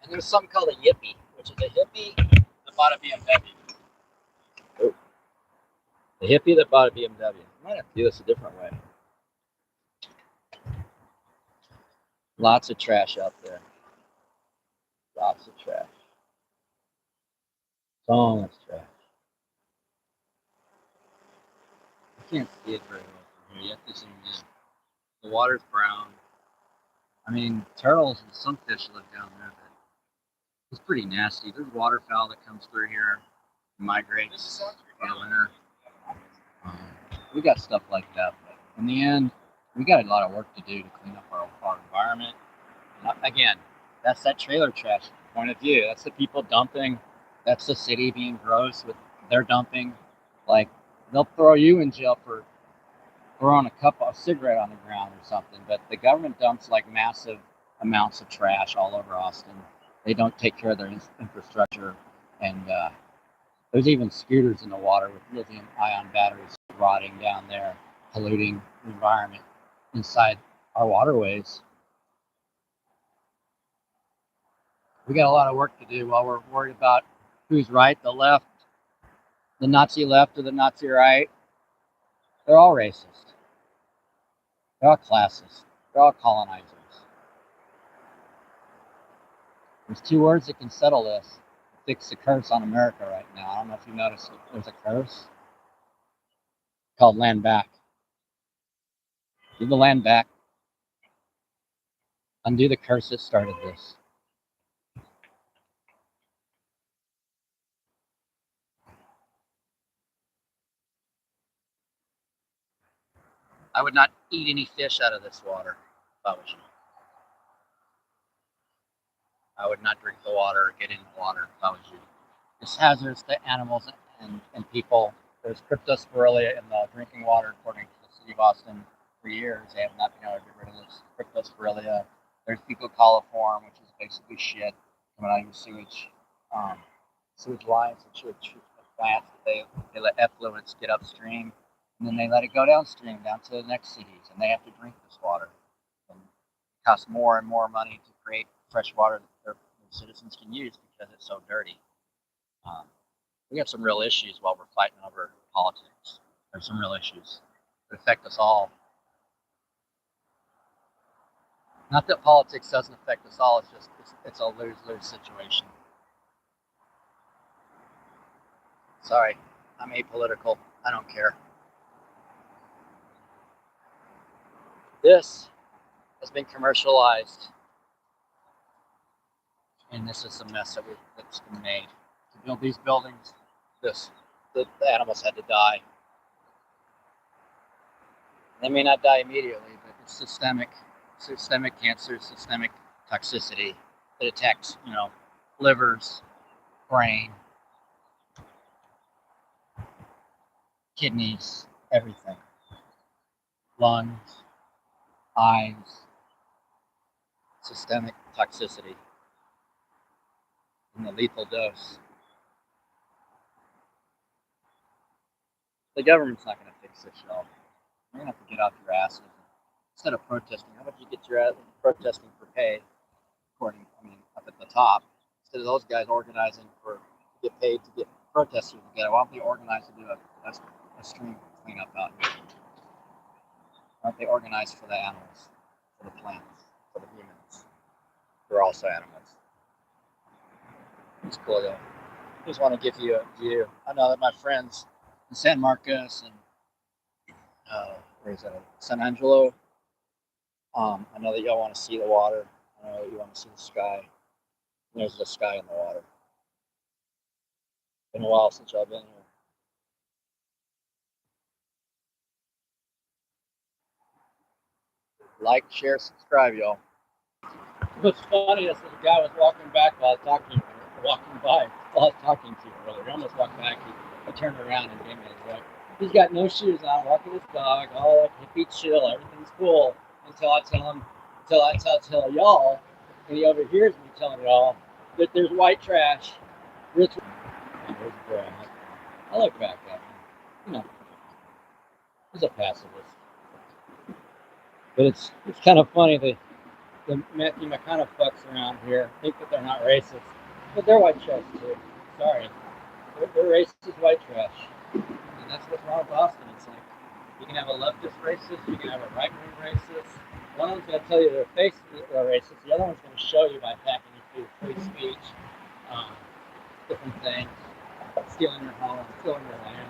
And there's something called a yippie, which is a hippie that bought a BMW. Oh. The hippie that bought a BMW. I might have to do this a different way. Lots of trash out there. Lots of trash. So much trash. I can't see it very well from here. You have to zoom in. The water's brown. I mean, turtles and sunfish live down there, but it's pretty nasty. There's waterfowl that comes through here, migrates in the winter. We got stuff like that, but in the end, we got a lot of work to do to clean up our environment. Again, that's that trailer trash point of view. That's the people dumping. That's the city being gross with their dumping. Like, they'll throw you in jail for throwing a cigarette on the ground or something, but the government dumps like massive amounts of trash all over Austin. They don't take care of their infrastructure, and there's even scooters in the water with lithium-ion batteries rotting down there, polluting the environment inside our waterways. We got a lot of work to do while we're worried about who's right, the left, the Nazi left or the Nazi right. They're all racist. They're all classist. They're all colonizers. There's two words that can settle this. Fix the curse on America right now. I don't know if you noticed, there's a curse called land back. Give the land back. Undo the curse that started this. I would not eat any fish out of this water if I was you. I would not drink the water or get in the water if I was you. It's hazardous to animals and people. There's cryptosporilia in the drinking water, according to the city of Austin. For years, they have not been able to get rid of this cryptosporilia. There's fecal coliform, which is basically shit coming out of your sewage lines and sewage treatment plants. They let effluents get upstream, and then they let it go downstream, down to the next cities, and they have to drink this water. And it costs more and more money to create fresh water that their citizens can use because it's so dirty. We have some real issues while we're fighting over politics. There's some real issues that affect us all. Not that politics doesn't affect us all, it's a lose-lose situation. Sorry, I'm apolitical. I don't care. This has been commercialized, and this is the mess that's been made. To build these buildings, the animals had to die. They may not die immediately, but it's systemic cancer, systemic toxicity that attacks, livers, brain, kidneys, everything, lungs, eyes, systemic toxicity in the lethal dose. The government's not going to fix this, y'all. You're going to have to get off your asses. Instead of protesting, how about you get your ass protesting for pay, up at the top, instead of those guys organizing to get paid to get protesters together, why don't they organize to do a stream cleanup out here? Why don't they organize for the animals, for the plants, for the humans, who are also animals? It's cool, though. I just want to give you a view. I know that my friends in San Marcos and where is that? San Angelo. I know that y'all want to see the water. I know that you want to see the sky. There's the sky in the water. Been a while since y'all been here. Like, share, subscribe, y'all. What's funny is the guy was walking back while I was talking to you, walking by while I was talking to you earlier. He almost walked back. He turned around and gave me a look. He's got no shoes on, walking his dog, all like hippie chill, everything's cool. Until I tell y'all, and he overhears me telling y'all that there's white trash. There's grass. I look back at him. He's a pacifist. But it's kind of funny that the Matthew McConaughey fucks around here, think that they're not racist, but they're white trash too. Sorry, they're racist white trash, and that's what's wrong with Austin. It's like you can have a leftist racist, you can have a right-wing racist. One of them's going to tell you their face is racist. The other one's going to show you by attacking you through free speech, different things, stealing your home, stealing your land,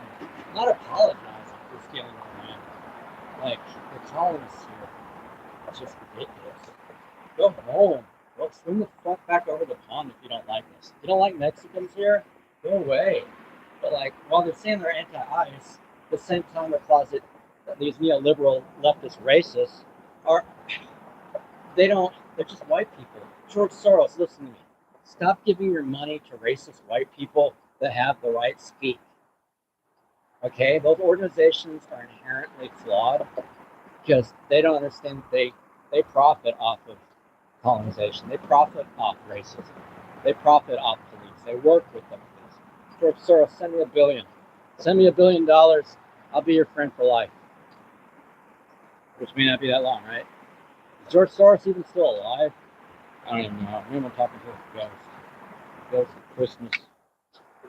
not apologizing for stealing your land. Like, the colonists here, it's just ridiculous. Go home. Go swim the fuck back over the pond if you don't like us. If you don't like Mexicans here, go away. But like, while they're saying they're anti-ICE, at the same time they're closet, these neoliberal leftist racists they're just white people. George Soros, listen to me. Stop giving your money to racist white people that have the right to speak. Okay? Those organizations are inherently flawed because they don't understand that they profit off of colonization. They profit off racism. They profit off police. They work with the police. George Soros, send me $1 billion. Send me $1 billion. I'll be your friend for life. Which may not be that long, right? Is George Soros even still alive? I don't even know. Maybe I'm talking to a ghost. Ghost of Christmas.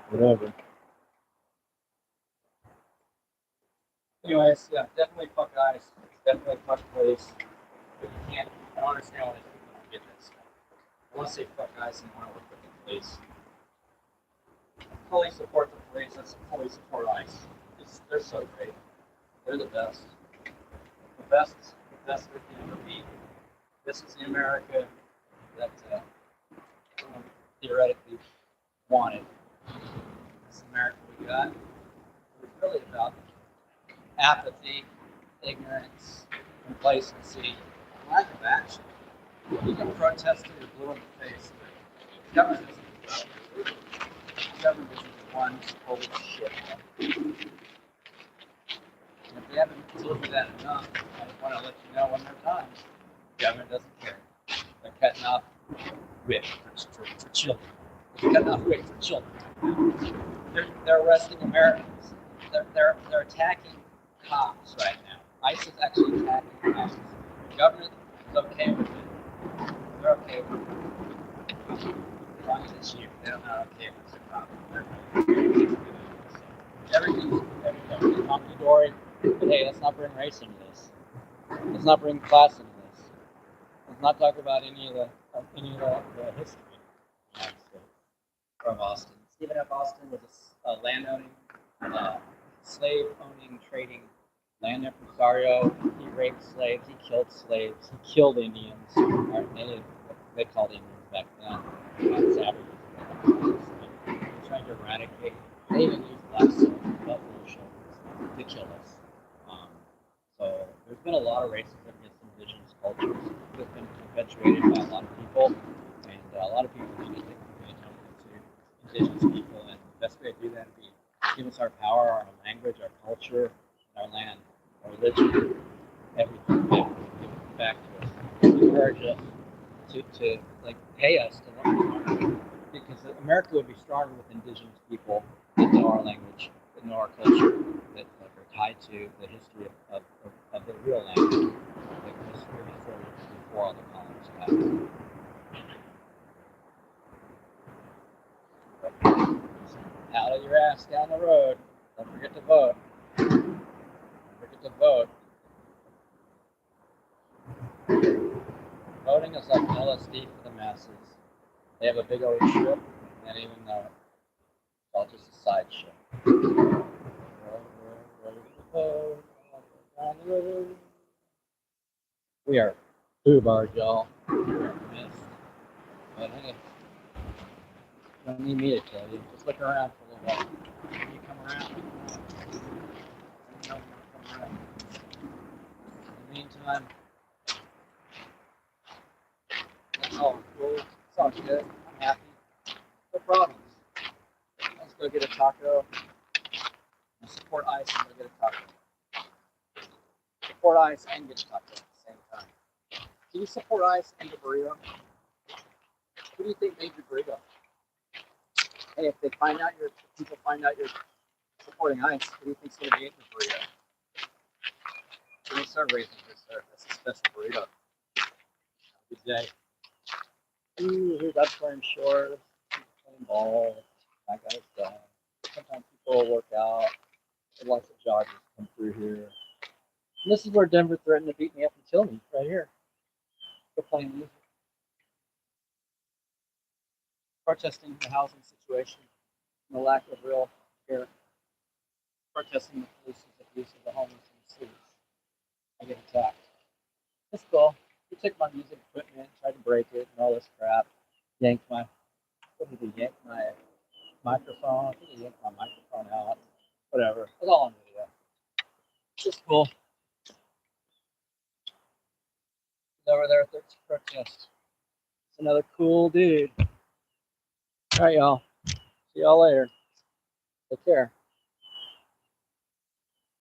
Whatever. Anyways, yeah, definitely fuck ICE. Definitely fuck police. But you can't. I don't understand why these people don't get this. I want to say fuck ICE and I want to work with the police. I fully support the police. I fully support ICE. They're so great. They're the best. The best we can ever be. This is the America that someone theoretically wanted. This is America we got. It was really about apathy ignorance, complacency, lack of action. You can protest till you're blue in the face, but government isn't about it. Government is one holy shit. And if they haven't told you that enough, I just want to let you know one more time. Government doesn't care. They're cutting off WIC for children. They're cutting off WIC for children. They're arresting Americans. They're attacking cops right now. ICE is actually attacking cops. The government is okay with it. They're okay with it. As long as it's you. They're not okay with the cops. Everything's hunky-dory. But hey, let's not bring race into this. Let's not bring class into this. Let's not talk about any of the history of the United States or of Austin. Stephen F. Austin was a landowning, slave-owning, trading land impresario. He raped slaves. He killed slaves. He killed Indians. Or they called Indians back then. Savages. He was trying to eradicate. They even used black soldiers, buffalo soldiers, to kill us. So there's been a lot of racism against indigenous cultures that's been perpetuated by a lot of people, and a lot of people need to pay attention to indigenous people, and the best way to do that would be give us our power, our language, our culture, our land, our religion, everything. Give it back to us. Encourage us to like pay us to learn, because America would be stronger with indigenous people that know our language, that know our culture, that are tied to the history of the real language, like the history before all the colonies happened. Out of your ass down the road. Don't forget to vote. Don't forget to vote. Voting is like LSD for the masses. They have a big old ship, and they don't even know it. It's all just a side ship. We are foobarred, y'all. We're missed. But hey, you don't need me to tell you. Just look around for a little while. You come around. You know, come around. In the meantime, that's all cool. It's all good. I'm happy. No problems. Let's go get a taco. And support ICE and go get a taco. Support ICE and get a taco at the same time. Can you support ICE and get burrito? Who do you think made your burrito? Hey, if people find out you're supporting ICE, who do you think's gonna be in your burrito? So we start raising this there. That's a special burrito. Good day. Ooh, here's us wearing shorts, playing ball, that kind of stuff. Sometimes people will work out. Lots of joggers come through here. And this is where Denver threatened to beat me up and kill me, right here. For playing music. Protesting the housing situation and the lack of real care. Protesting the police's abuse of the homeless in the cities. I get attacked. That's cool. He took my music equipment, tried to break it, and all this crap. Yanked my microphone. I think he yanked my microphone out. Whatever. It's all on video. It's just cool. He's over there at the protest. It's another cool dude. All right, y'all. See y'all later. Take care.